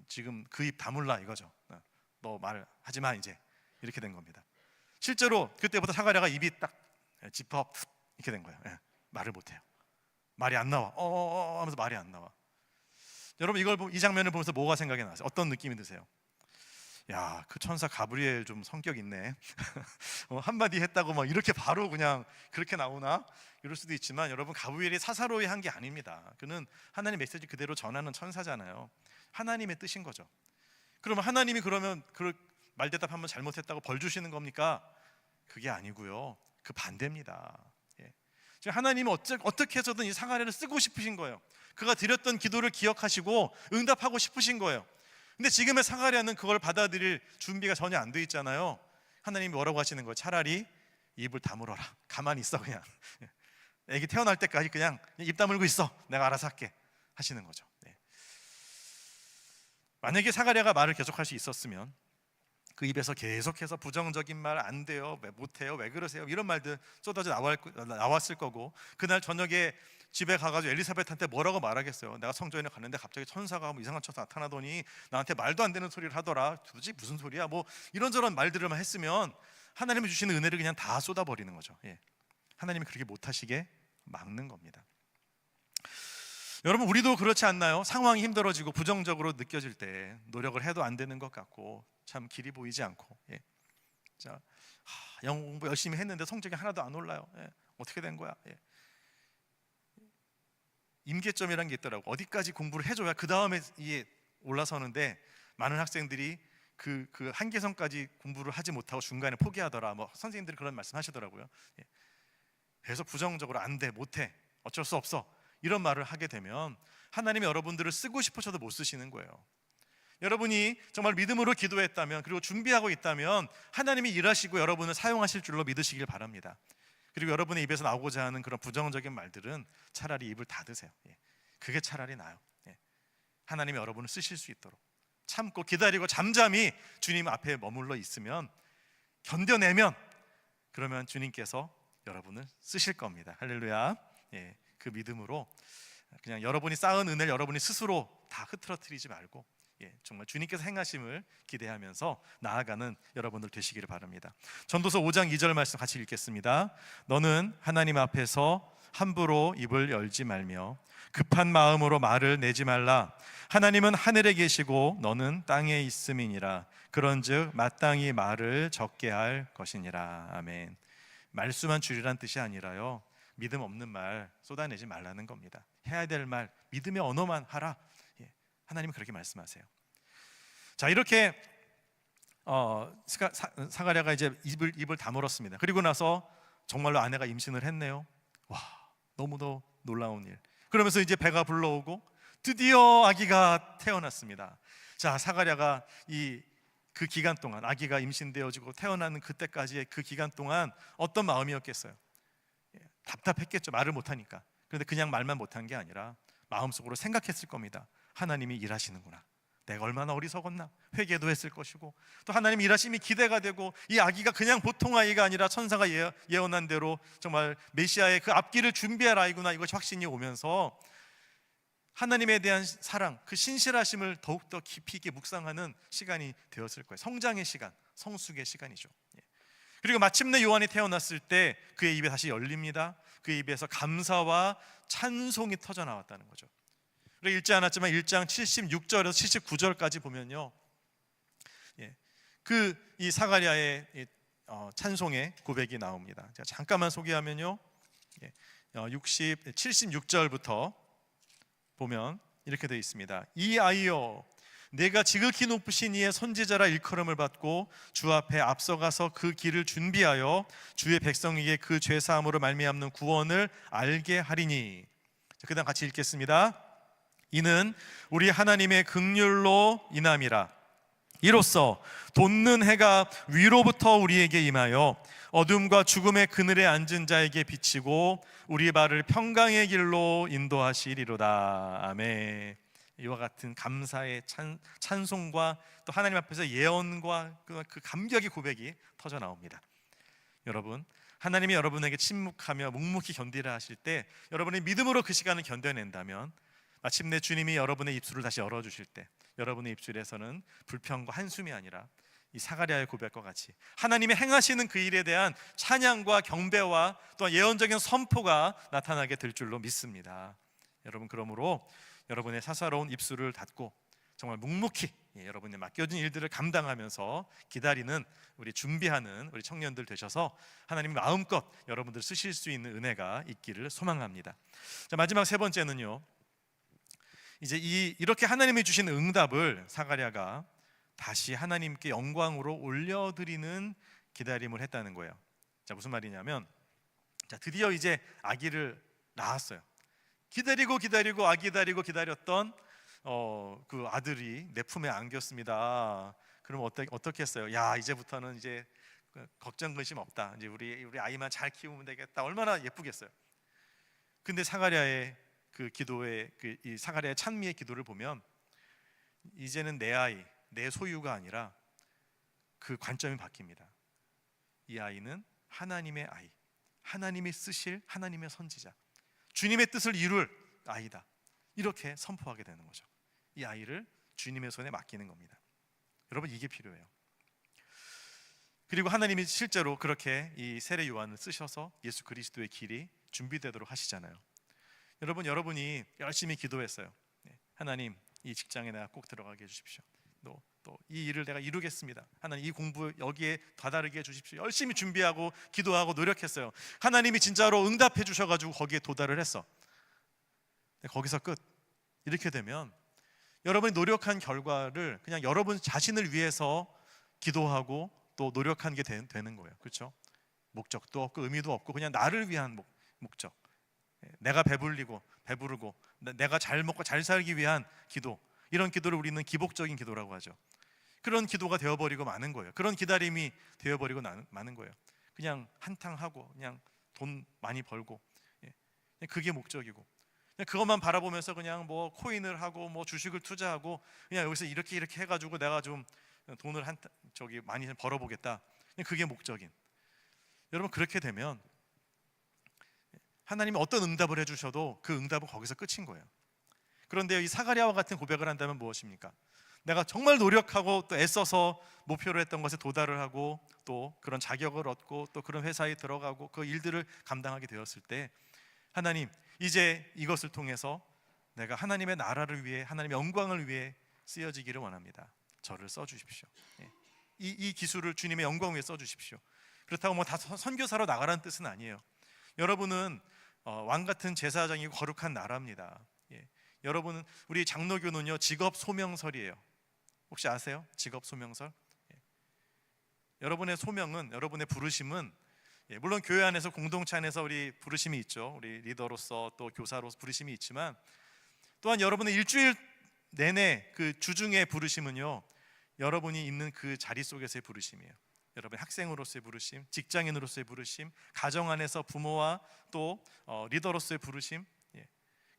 Speaker 4: 지금 그 입 다물라 이거죠. 너 말하지 마 이제. 이렇게 된 겁니다. 실제로 그때부터 사가랴가 입이 딱 지퍼 이렇게 된 거예요. 말을 못해요. 말이 안 나와. 하면서 말이 안 나와. 여러분, 이 장면을 보면서 뭐가 생각이 나세요? 어떤 느낌이 드세요? 야, 그 천사 가브리엘 좀 성격 있네. 한마디 했다고 막 이렇게 바로 그냥 그렇게 나오나? 이럴 수도 있지만 여러분, 가브리엘이 사사로이 한 게 아닙니다. 그는 하나님 메시지 그대로 전하는 천사잖아요. 하나님의 뜻인 거죠. 그러면 하나님이 그러면 그 말대답 한번 잘못했다고 벌 주시는 겁니까? 그게 아니고요. 그 반대입니다. 지금 하나님은 어떻게 해서든 이 사가랴를 쓰고 싶으신 거예요. 그가 드렸던 기도를 기억하시고 응답하고 싶으신 거예요. 근데 지금의 사가랴는 그걸 받아들일 준비가 전혀 안 돼 있잖아요. 하나님이 뭐라고 하시는 거예요? 차라리 입을 다물어라. 가만히 있어 그냥. 애기 태어날 때까지 그냥 입 다물고 있어. 내가 알아서 할게 하시는 거죠. 네. 만약에 사가랴가 말을 계속할 수 있었으면 그 입에서 계속해서 부정적인 말 안 돼요, 왜 못해요, 왜 그러세요 이런 말들 쏟아져 나왔을 거고, 그날 저녁에 집에 가가지고 엘리사벳한테 뭐라고 말하겠어요? 내가 성전에 갔는데 갑자기 천사가 뭐 이상한 천사 나타나더니 나한테 말도 안 되는 소리를 하더라. 도대체 무슨 소리야? 뭐 이런저런 말들을만 했으면 하나님이 주시는 은혜를 그냥 다 쏟아버리는 거죠. 예. 하나님이 그렇게 못하시게 막는 겁니다. 여러분, 우리도 그렇지 않나요? 상황이 힘들어지고 부정적으로 느껴질 때 노력을 해도 안 되는 것 같고 참 길이 보이지 않고, 예. 자, 영어 공부 열심히 했는데 성적이 하나도 안 올라요. 예. 어떻게 된 거야? 예. 임계점이라는 게 있더라고. 어디까지 공부를 해줘야 그 다음에 이게 올라서는데 많은 학생들이 그 한계선까지 공부를 하지 못하고 중간에 포기하더라. 뭐 선생님들이 그런 말씀하시더라고요. 예. 그래서 부정적으로 안 돼, 못해, 어쩔 수 없어 이런 말을 하게 되면 하나님이 여러분들을 쓰고 싶으셔도 못 쓰시는 거예요. 여러분이 정말 믿음으로 기도했다면, 그리고 준비하고 있다면 하나님이 일하시고 여러분을 사용하실 줄로 믿으시길 바랍니다. 그리고 여러분의 입에서 나오고자 하는 그런 부정적인 말들은 차라리 입을 닫으세요. 예. 그게 차라리 나아요. 예. 하나님이 여러분을 쓰실 수 있도록 참고 기다리고 잠잠히 주님 앞에 머물러 있으면, 견뎌내면, 그러면 주님께서 여러분을 쓰실 겁니다. 할렐루야. 예. 그 믿음으로 그냥 여러분이 쌓은 은혜를 여러분이 스스로 다 흐트러뜨리지 말고, 예, 정말 주님께서 행하심을 기대하면서 나아가는 여러분들 되시기를 바랍니다. 전도서 5장 2절 말씀 같이 읽겠습니다. 너는 하나님 앞에서 함부로 입을 열지 말며 급한 마음으로 말을 내지 말라. 하나님은 하늘에 계시고 너는 땅에 있음이니라. 그런즉 마땅히 말을 적게 할 것이니라. 아멘. 말수만 줄이란 뜻이 아니라요, 믿음 없는 말 쏟아내지 말라는 겁니다. 해야 될 말, 믿음의 언어만 하라. 예, 하나님은 그렇게 말씀하세요. 자, 이렇게 사가랴가 이제 입을 다물었습니다. 그리고 나서 정말로 아내가 임신을 했네요. 와, 너무도 놀라운 일. 그러면서 이제 배가 불러오고 드디어 아기가 태어났습니다. 자, 사가랴가 그 기간 동안, 아기가 임신되어지고 태어나는 그때까지의 그 기간 동안 어떤 마음이었겠어요? 답답했겠죠. 말을 못하니까. 그런데 그냥 말만 못한 게 아니라 마음속으로 생각했을 겁니다. 하나님이 일하시는구나. 내가 얼마나 어리석었나. 회개도 했을 것이고, 또 하나님 일하심이 기대가 되고, 이 아기가 그냥 보통 아이가 아니라 천사가 예언한 대로 정말 메시아의 그 앞길을 준비할 아이구나, 이것이 확신이 오면서 하나님에 대한 사랑, 그 신실하심을 더욱더 깊이 있게 묵상하는 시간이 되었을 거예요. 성장의 시간, 성숙의 시간이죠. 그리고 마침내 요한이 태어났을 때 그의 입에 다시 열립니다. 그의 입에서 감사와 찬송이 터져 나왔다는 거죠. 그리고 읽지 않았지만 1장 76절에서 79절까지 보면요, 이 사가랴의 찬송의 고백이 나옵니다. 제가 잠깐만 소개하면요, 76절부터 보면 이렇게 되어 있습니다. 이 아이여, 내가 지극히 높으신 이의 선지자라 일컬음을 받고 주 앞에 앞서가서 그 길을 준비하여 주의 백성에게 그 죄사함으로 말미암는 구원을 알게 하리니. 그 다음 같이 읽겠습니다. 이는 우리 하나님의 긍휼로 인함이라. 이로써 돋는 해가 위로부터 우리에게 임하여 어둠과 죽음의 그늘에 앉은 자에게 비치고 우리 발을 평강의 길로 인도하시리로다. 아멘. 이와 같은 감사의 찬송과 또 하나님 앞에서 예언과 그 감격의 고백이 터져 나옵니다. 여러분, 하나님이 여러분에게 침묵하며 묵묵히 견디라 하실 때 여러분이 믿음으로 그 시간을 견뎌낸다면 마침내 주님이 여러분의 입술을 다시 열어주실 때 여러분의 입술에서는 불평과 한숨이 아니라 이 사가랴의 고백과 같이 하나님이 행하시는 그 일에 대한 찬양과 경배와 또 예언적인 선포가 나타나게 될 줄로 믿습니다. 여러분, 그러므로 여러분의 사사로운 입술을 닫고 정말 묵묵히 여러분의 맡겨진 일들을 감당하면서 기다리는, 우리 준비하는 우리 청년들 되셔서 하나님이 마음껏 여러분들 쓰실 수 있는 은혜가 있기를 소망합니다. 자, 마지막 세 번째는요, 이제 이렇게 하나님이 주신 응답을 사가랴가 다시 하나님께 영광으로 올려드리는 기다림을 했다는 거예요. 자, 무슨 말이냐면, 자, 드디어 이제 아기를 낳았어요. 기다리고 기다렸던 그 아들이 내 품에 안겼습니다. 그럼 어떻게 했어요? 야, 이제부터는 이제 걱정 근심 없다. 이제 우리 아이만 잘 키우면 되겠다. 얼마나 예쁘겠어요. 근데 사가랴의 그 기도의 이 사가랴의 찬미의 기도를 보면 이제는 내 아이, 내 소유가 아니라 그 관점이 바뀝니다. 이 아이는 하나님의 아이, 하나님이 쓰실 하나님의 선지자, 주님의 뜻을 이룰 아이다. 이렇게 선포하게 되는 거죠. 이 아이를 주님의 손에 맡기는 겁니다. 여러분, 이게 필요해요. 그리고 하나님이 실제로 그렇게 이 세례 요한을 쓰셔서 예수 그리스도의 길이 준비되도록 하시잖아요. 여러분, 여러분이 열심히 기도했어요. 하나님, 이 직장에 내가 꼭 들어가게 해주십시오. 또 이 일을 내가 이루겠습니다. 하나님, 이 공부 여기에 다다르게 해주십시오. 열심히 준비하고 기도하고 노력했어요. 하나님이 진짜로 응답해 주셔가지고 거기에 도달을 했어. 거기서 끝. 이렇게 되면 여러분이 노력한 결과를 그냥 여러분 자신을 위해서 기도하고 또 노력한 게 되는 거예요. 그렇죠? 목적도 없고 의미도 없고 그냥 나를 위한 목적, 내가 배부르고 내가 잘 먹고 잘 살기 위한 기도, 이런 기도를 우리는 기복적인 기도라고 하죠. 그런 기도가 되어버리고 마는 거예요. 그런 기다림이 되어버리고 마는 거예요. 그냥 한탕하고 그냥 돈 많이 벌고, 그게 목적이고, 그냥 그것만 바라보면서 그냥 뭐 코인을 하고 뭐 주식을 투자하고 그냥 여기서 이렇게 해가지고 내가 좀 돈을 많이 벌어보겠다, 그냥 그게 목적인. 여러분, 그렇게 되면 하나님이 어떤 응답을 해주셔도 그 응답은 거기서 끝인 거예요. 그런데 이 사가랴와 같은 고백을 한다면 무엇입니까? 내가 정말 노력하고 또 애써서 목표로 했던 것에 도달을 하고 또 그런 자격을 얻고 또 그런 회사에 들어가고 그 일들을 감당하게 되었을 때, 하나님, 이제 이것을 통해서 내가 하나님의 나라를 위해, 하나님의 영광을 위해 쓰여지기를 원합니다. 저를 써주십시오. 이 기술을 주님의 영광 위해 써주십시오. 그렇다고 뭐 다 선교사로 나가라는 뜻은 아니에요. 여러분은 왕 같은 제사장이고 거룩한 나라입니다. 여러분은, 우리 장로교는요 직업 소명설이에요. 혹시 아세요? 직업 소명설. 여러분의 소명은, 여러분의 부르심은, 물론 교회 안에서 공동체 안에서 우리 부르심이 있죠. 우리 리더로서 또 교사로서 부르심이 있지만, 또한 여러분의 일주일 내내 그 주중의 부르심은요, 여러분이 있는 그 자리 속에서의 부르심이에요. 여러분의 학생으로서의 부르심, 직장인으로서의 부르심, 가정 안에서 부모와 또 리더로서의 부르심,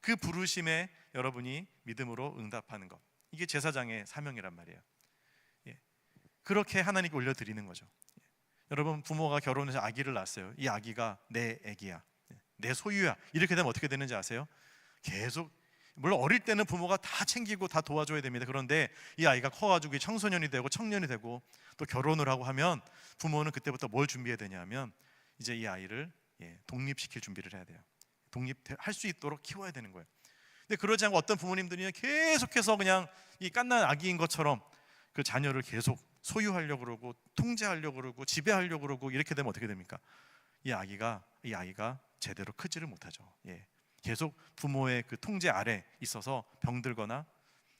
Speaker 4: 그 부르심에 여러분이 믿음으로 응답하는 것, 이게 제사장의 사명이란 말이에요. 그렇게 하나님께 올려드리는 거죠. 여러분, 부모가 결혼해서 아기를 낳았어요. 이 아기가 내 아기야, 내 소유야, 이렇게 되면 어떻게 되는지 아세요? 계속, 물론 어릴 때는 부모가 다 챙기고 다 도와줘야 됩니다. 그런데 이 아이가 커가지고 청소년이 되고 청년이 되고 또 결혼을 하고 하면 부모는 그때부터 뭘 준비해야 되냐면, 이제 이 아이를 독립시킬 준비를 해야 돼요. 독립할 수 있도록 키워야 되는 거예요. 근데 그러지 않고 어떤 부모님들이 계속해서 그냥 이 갓난 아기인 것처럼 그 자녀를 계속 소유하려고 그러고 통제하려고 그러고 지배하려고 그러고, 이렇게 되면 어떻게 됩니까? 이 아이가 제대로 크지를 못하죠. 계속 부모의 그 통제 아래 있어서 병들거나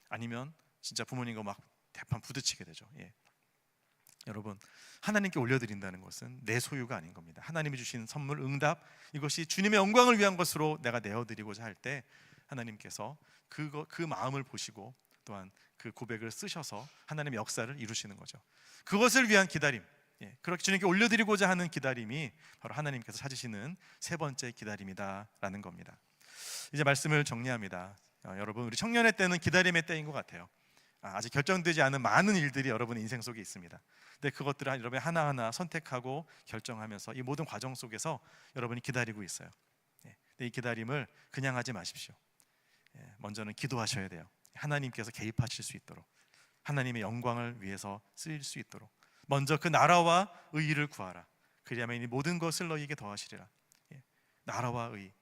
Speaker 4: 아니면 진짜 부모님과 막 대판 부딪히게 되죠. 여러분, 하나님께 올려드린다는 것은 내 소유가 아닌 겁니다. 하나님이 주신 선물, 응답, 이것이 주님의 영광을 위한 것으로 내가 내어드리고자 할 때, 하나님께서 그 마음을 보시고 또한 그 고백을 쓰셔서 하나님의 역사를 이루시는 거죠. 그것을 위한 기다림, 그렇게 주님께 올려드리고자 하는 기다림이 바로 하나님께서 찾으시는 세 번째 기다림이다라는 겁니다. 이제 말씀을 정리합니다. 여러분, 우리 청년의 때는 기다림의 때인 것 같아요. 아직 결정되지 않은 많은 일들이 여러분의 인생 속에 있습니다. 근데 그것들을 여러분이 하나하나 선택하고 결정하면서 이 모든 과정 속에서 여러분이 기다리고 있어요. 근데 이 기다림을 그냥 하지 마십시오. 먼저는 기도하셔야 돼요. 하나님께서 개입하실 수 있도록, 하나님의 영광을 위해서 쓰일 수 있도록 먼저 그 나라와 의의를 구하라. 그리하면 이 모든 것을 너희에게 더하시리라. 나라와 의,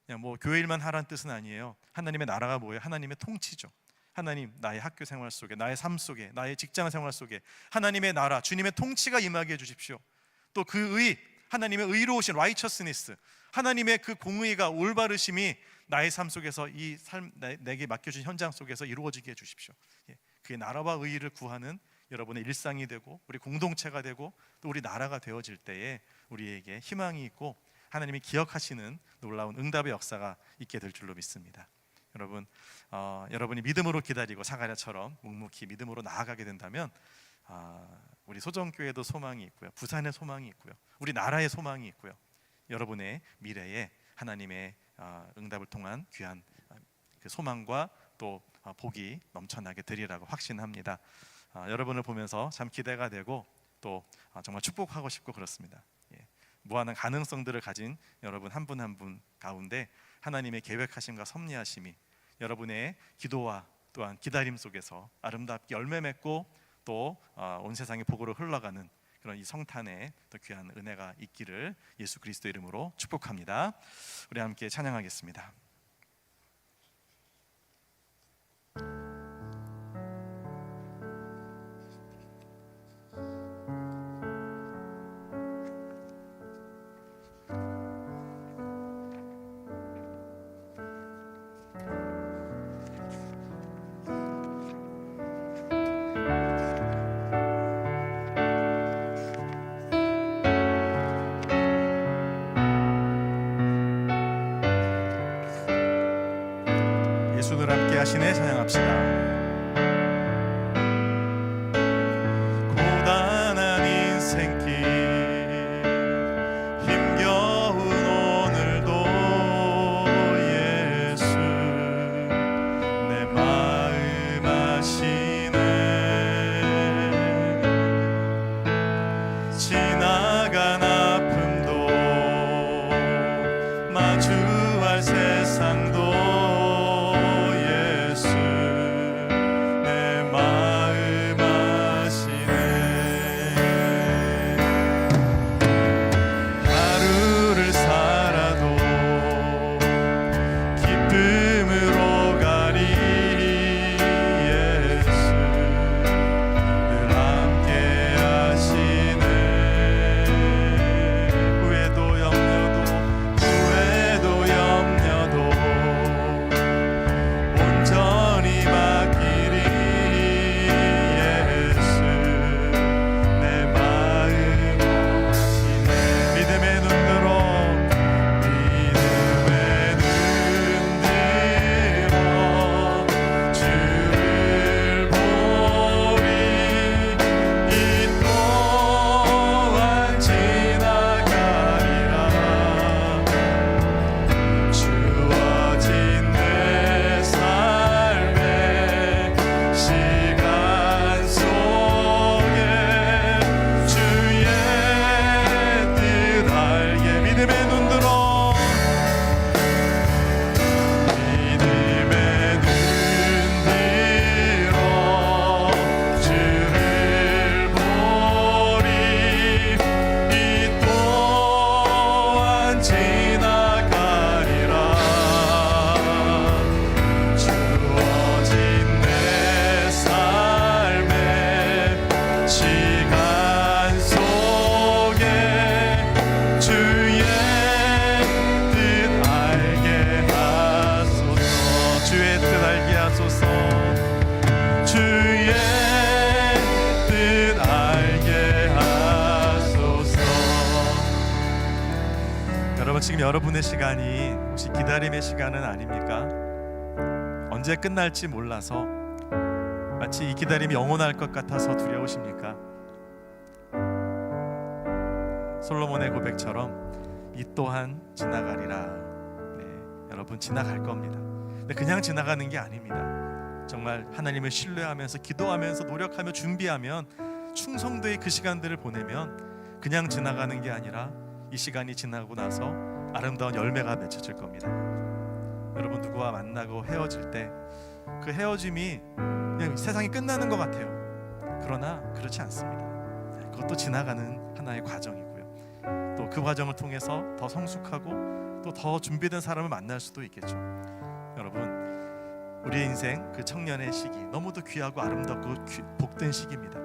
Speaker 4: 그냥 뭐 교회 일만 하라는 뜻은 아니에요. 하나님의 나라가 뭐예요? 하나님의 통치죠. 하나님, 나의 학교 생활 속에, 나의 삶 속에, 나의 직장 생활 속에 하나님의 나라, 주님의 통치가 임하게 해주십시오. 또 그 의, 하나님의 의로우신 righteousness, 하나님의 그 공의가, 올바르심이 나의 삶 속에서, 이 삶 내게 맡겨준 현장 속에서 이루어지게 해주십시오. 그의 나라와 의의를 구하는 여러분의 일상이 되고 우리 공동체가 되고 또 우리 나라가 되어질 때에 우리에게 희망이 있고 하나님이 기억하시는 놀라운 응답의 역사가 있게 될 줄로 믿습니다. 여러분, 여러분이 믿음으로 기다리고 사가랴처럼 묵묵히 믿음으로 나아가게 된다면 우리 소정교회도 소망이 있고요, 부산의 소망이 있고요, 우리 나라의 소망이 있고요, 여러분의 미래에 하나님의 응답을 통한 귀한 그 소망과 또 복이 넘쳐나게 되리라고 확신합니다. 여러분을 보면서 참 기대가 되고 또 정말 축복하고 싶고 그렇습니다. 무한한 가능성들을 가진 여러분 한 분 한 분 가운데 하나님의 계획하심과 섭리하심이 여러분의 기도와 또한 기다림 속에서 아름답게 열매 맺고 또 온 세상의 복으로 흘러가는 그런 이 성탄의 또 귀한 은혜가 있기를 예수 그리스도 이름으로 축복합니다. 우리 함께 찬양하겠습니다. 예수를 함께 하시네 찬양합시다. 고단한 인생길 힘겨운 오늘도 예수 내 마음 아시네. 지나간 아픔도 마주할 세상도 지금 여러분의 시간이 혹시 기다림의 시간은 아닙니까? 언제 끝날지 몰라서 마치 이 기다림이 영원할 것 같아서 두려우십니까? 솔로몬의 고백처럼 이 또한 지나가리라. 네, 여러분 지나갈 겁니다. 근데 그냥 지나가는 게 아닙니다. 정말 하나님을 신뢰하면서 기도하면서 노력하며 준비하면 충성도의 그 시간들을 보내면 그냥 지나가는 게 아니라 이 시간이 지나고 나서 아름다운 열매가 맺혀질 겁니다. 여러분 누구와 만나고 헤어질 때 그 헤어짐이 그냥 세상이 끝나는 것 같아요. 그러나 그렇지 않습니다. 그것도 지나가는 하나의 과정이고요. 또 그 과정을 통해서 더 성숙하고 또 더 준비된 사람을 만날 수도 있겠죠. 여러분 우리의 인생 그 청년의 시기 너무도 귀하고 아름답고 복된 시기입니다.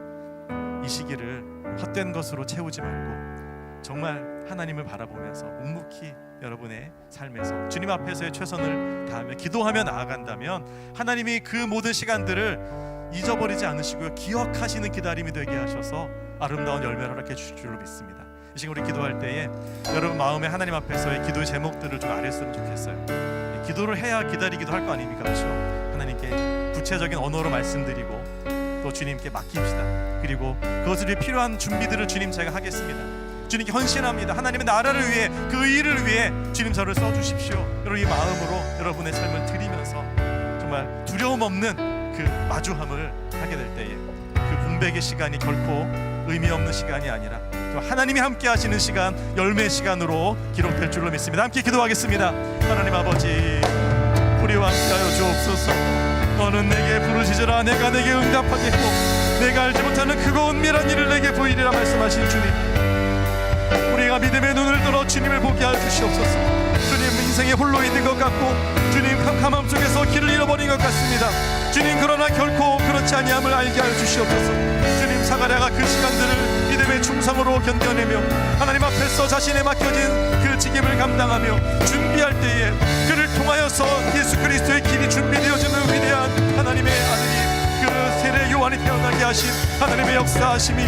Speaker 4: 이 시기를 헛된 것으로 채우지 말고 정말 하나님을 바라보면서 묵묵히 여러분의 삶에서 주님 앞에서의 최선을 다하며 기도하며 나아간다면 하나님이 그 모든 시간들을 잊어버리지 않으시고요 기억하시는 기다림이 되게 하셔서 아름다운 열매를 허락해 주실 줄로 믿습니다. 이 시간 우리 기도할 때에 여러분 마음에 하나님 앞에서의 기도의 제목들을 좀 아랬으면 좋겠어요. 기도를 해야 기다리기도 할 거 아닙니까? 그렇죠? 하나님께 구체적인 언어로 말씀드리고 또 주님께 맡깁시다. 그리고 그것을 위해 필요한 준비들을 주님 제가 하겠습니다. 주님께 헌신합니다. 하나님의 나라를 위해, 그 일을 위해 주님 저를 써주십시오. 여러분, 이 마음으로 여러분의 삶을 드리면서 정말 두려움 없는 그 마주함을 하게 될 때에 그 공백의 시간이 결코 의미 없는 시간이 아니라 하나님이 함께 하시는 시간, 열매의 시간으로 기록될 줄로 믿습니다. 함께 기도하겠습니다. 하나님 아버지, 우리와 함께하여 주옵소서. 너는 내게 부르시더라 내가 내게 응답하겠고 내가 알지 못하는 크고 은밀한 일을 내게 보이리라 말씀하신 주님, 우리가 믿음의 눈을 들어 주님을 보게 하여 주시옵소서. 주님, 인생에 홀로 있는 것 같고 주님 캄캄함 속에서 길을 잃어버린 것 같습니다. 주님, 그러나 결코 그렇지 아니함을 알게 하여 주시옵소서. 주님, 사가랴가 그 시간들을 믿음의 충성으로 견뎌내며 하나님 앞에서 자신의 맡겨진 그 직임을 감당하며 준비할 때에 그를 통하여서 예수 그리스도의 길이 준비되어지는 위대한 하나님의 아들이, 그 세례 요한이 태어나게 하신 하나님의 역사하심이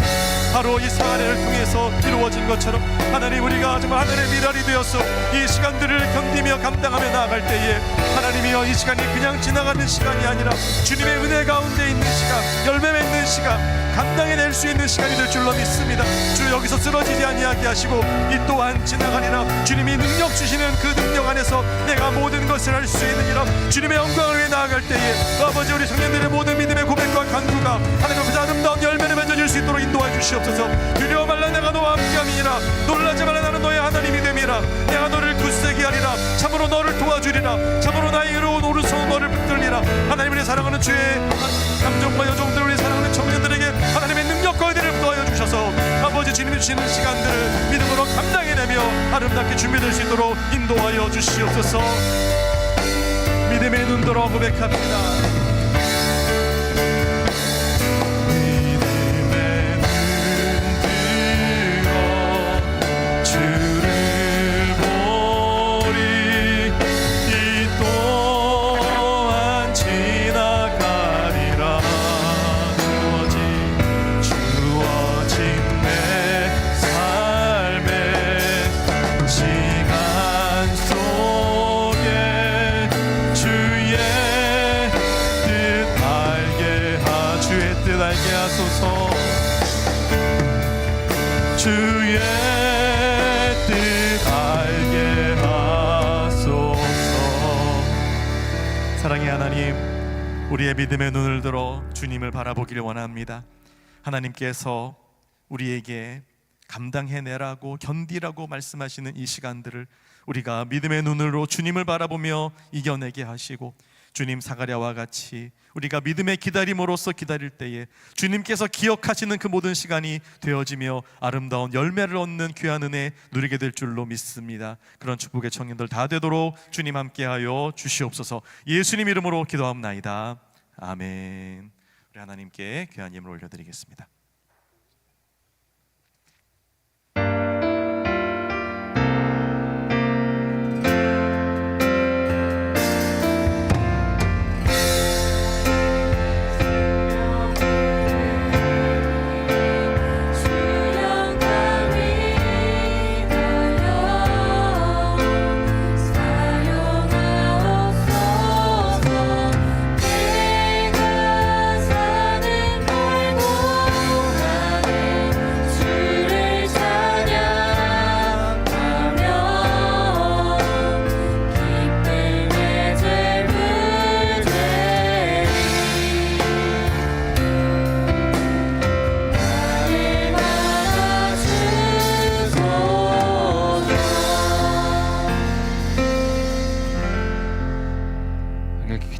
Speaker 4: 바로 이 사례를 통해서 이루어진 것처럼 하나님, 우리가 정말 하늘의 미랄이 되어서 이 시간들을 견디며 감당하며 나아갈 때에 하나님이여, 이 시간이 그냥 지나가는 시간이 아니라 주님의 은혜 가운데 있는 시간, 열매 맺는 시간, 감당해낼 수 있는 시간이 될 줄로 믿습니다. 주, 여기서 쓰러지지 아니하게 하시고 이 또한 지나가니라 주님이 능력 주시는 그 능력 안에서 내가 모든 것을 할 수 있는 이라 주님의 영광을 위해 나아갈 때에 아버지, 우리 청년들의 모든 믿음의 고백과 간구가 하나님 앞에서 아름다운 열매를 맺어질 수 있도록 인도해 주시옵소서. 두려워 말라, 내가 너와 함께함이니라. 놀라지 말라, 나는 너의 하나님이 됨이라. 내가 너를 굳세게 하리라. 참으로 너를 도와주리라. 참으로 나의 의로운 오른손 너를 붙들리라. 하나님의 사랑하는 주의 감정과 여종들, 우리 사랑하는 청년들에게 하나님의 능력과 은혜를 부어하여 주셔서 아버지, 주님이 주시는 시간들을 믿음으로 감당해내며 아름답게 준비될 수 있도록 인도하여 주시옵소서. 믿음의 눈 들어 고백합니다. 주의 뜻 알게 하소서. 사랑의 하나님, 우리의 믿음의 눈을 들어 주님을 바라보기를 원합니다. 하나님께서 우리에게 감당해내라고, 견디라고 말씀하시는 이 시간들을 우리가 믿음의 눈으로 주님을 바라보며 이겨내게 하시고, 주님, 사가랴와 같이 우리가 믿음의 기다림으로써 기다릴 때에 주님께서 기억하시는 그 모든 시간이 되어지며 아름다운 열매를 얻는 귀한 은혜 누리게 될 줄로 믿습니다. 그런 축복의 청년들 다 되도록 주님 함께하여 주시옵소서. 예수님 이름으로 기도합나이다. 아멘. 우리 하나님께 귀한 예물 올려드리겠습니다.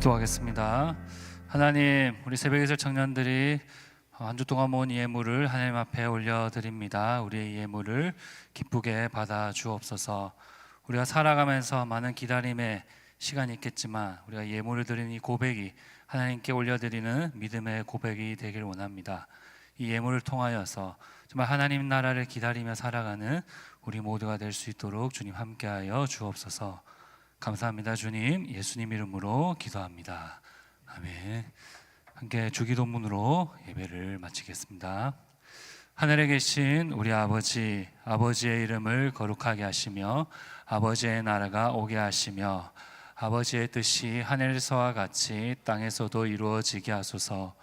Speaker 5: 기도하겠습니다. 하나님, 우리 새벽예술 청년들이 한 주 동안 모은 예물을 하나님 앞에 올려드립니다. 우리의 예물을 기쁘게 받아 주옵소서. 우리가 살아가면서 많은 기다림의 시간이 있겠지만 우리가 예물을 드리는 이 고백이 하나님께 올려드리는 믿음의 고백이 되길 원합니다. 이 예물을 통하여서 정말 하나님 나라를 기다리며 살아가는 우리 모두가 될 수 있도록 주님 함께하여 주옵소서. 감사합니다. 주님, 예수님 이름으로 기도합니다. 아멘. 함께 주기도문으로 예배를 마치겠습니다. 하늘에 계신 우리 아버지, 아버지의 이름을 거룩하게 하시며 아버지의 나라가 오게 하시며 아버지의 뜻이 하늘에서와 같이 땅에서도 이루어지게 하소서.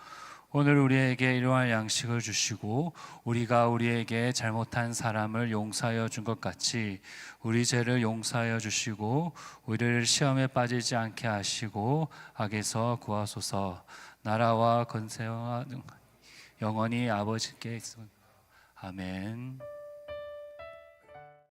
Speaker 5: 오늘 우리에게 일용할 양식을 주시고 우리가 우리에게 잘못한 사람을 용서하여 준 것 같이 우리 죄를 용서하여 주시고 우리를 시험에 빠지지 않게 하시고 악에서 구하소서. 나라와 권세와 영원히 아버지께 있습니다. 아멘.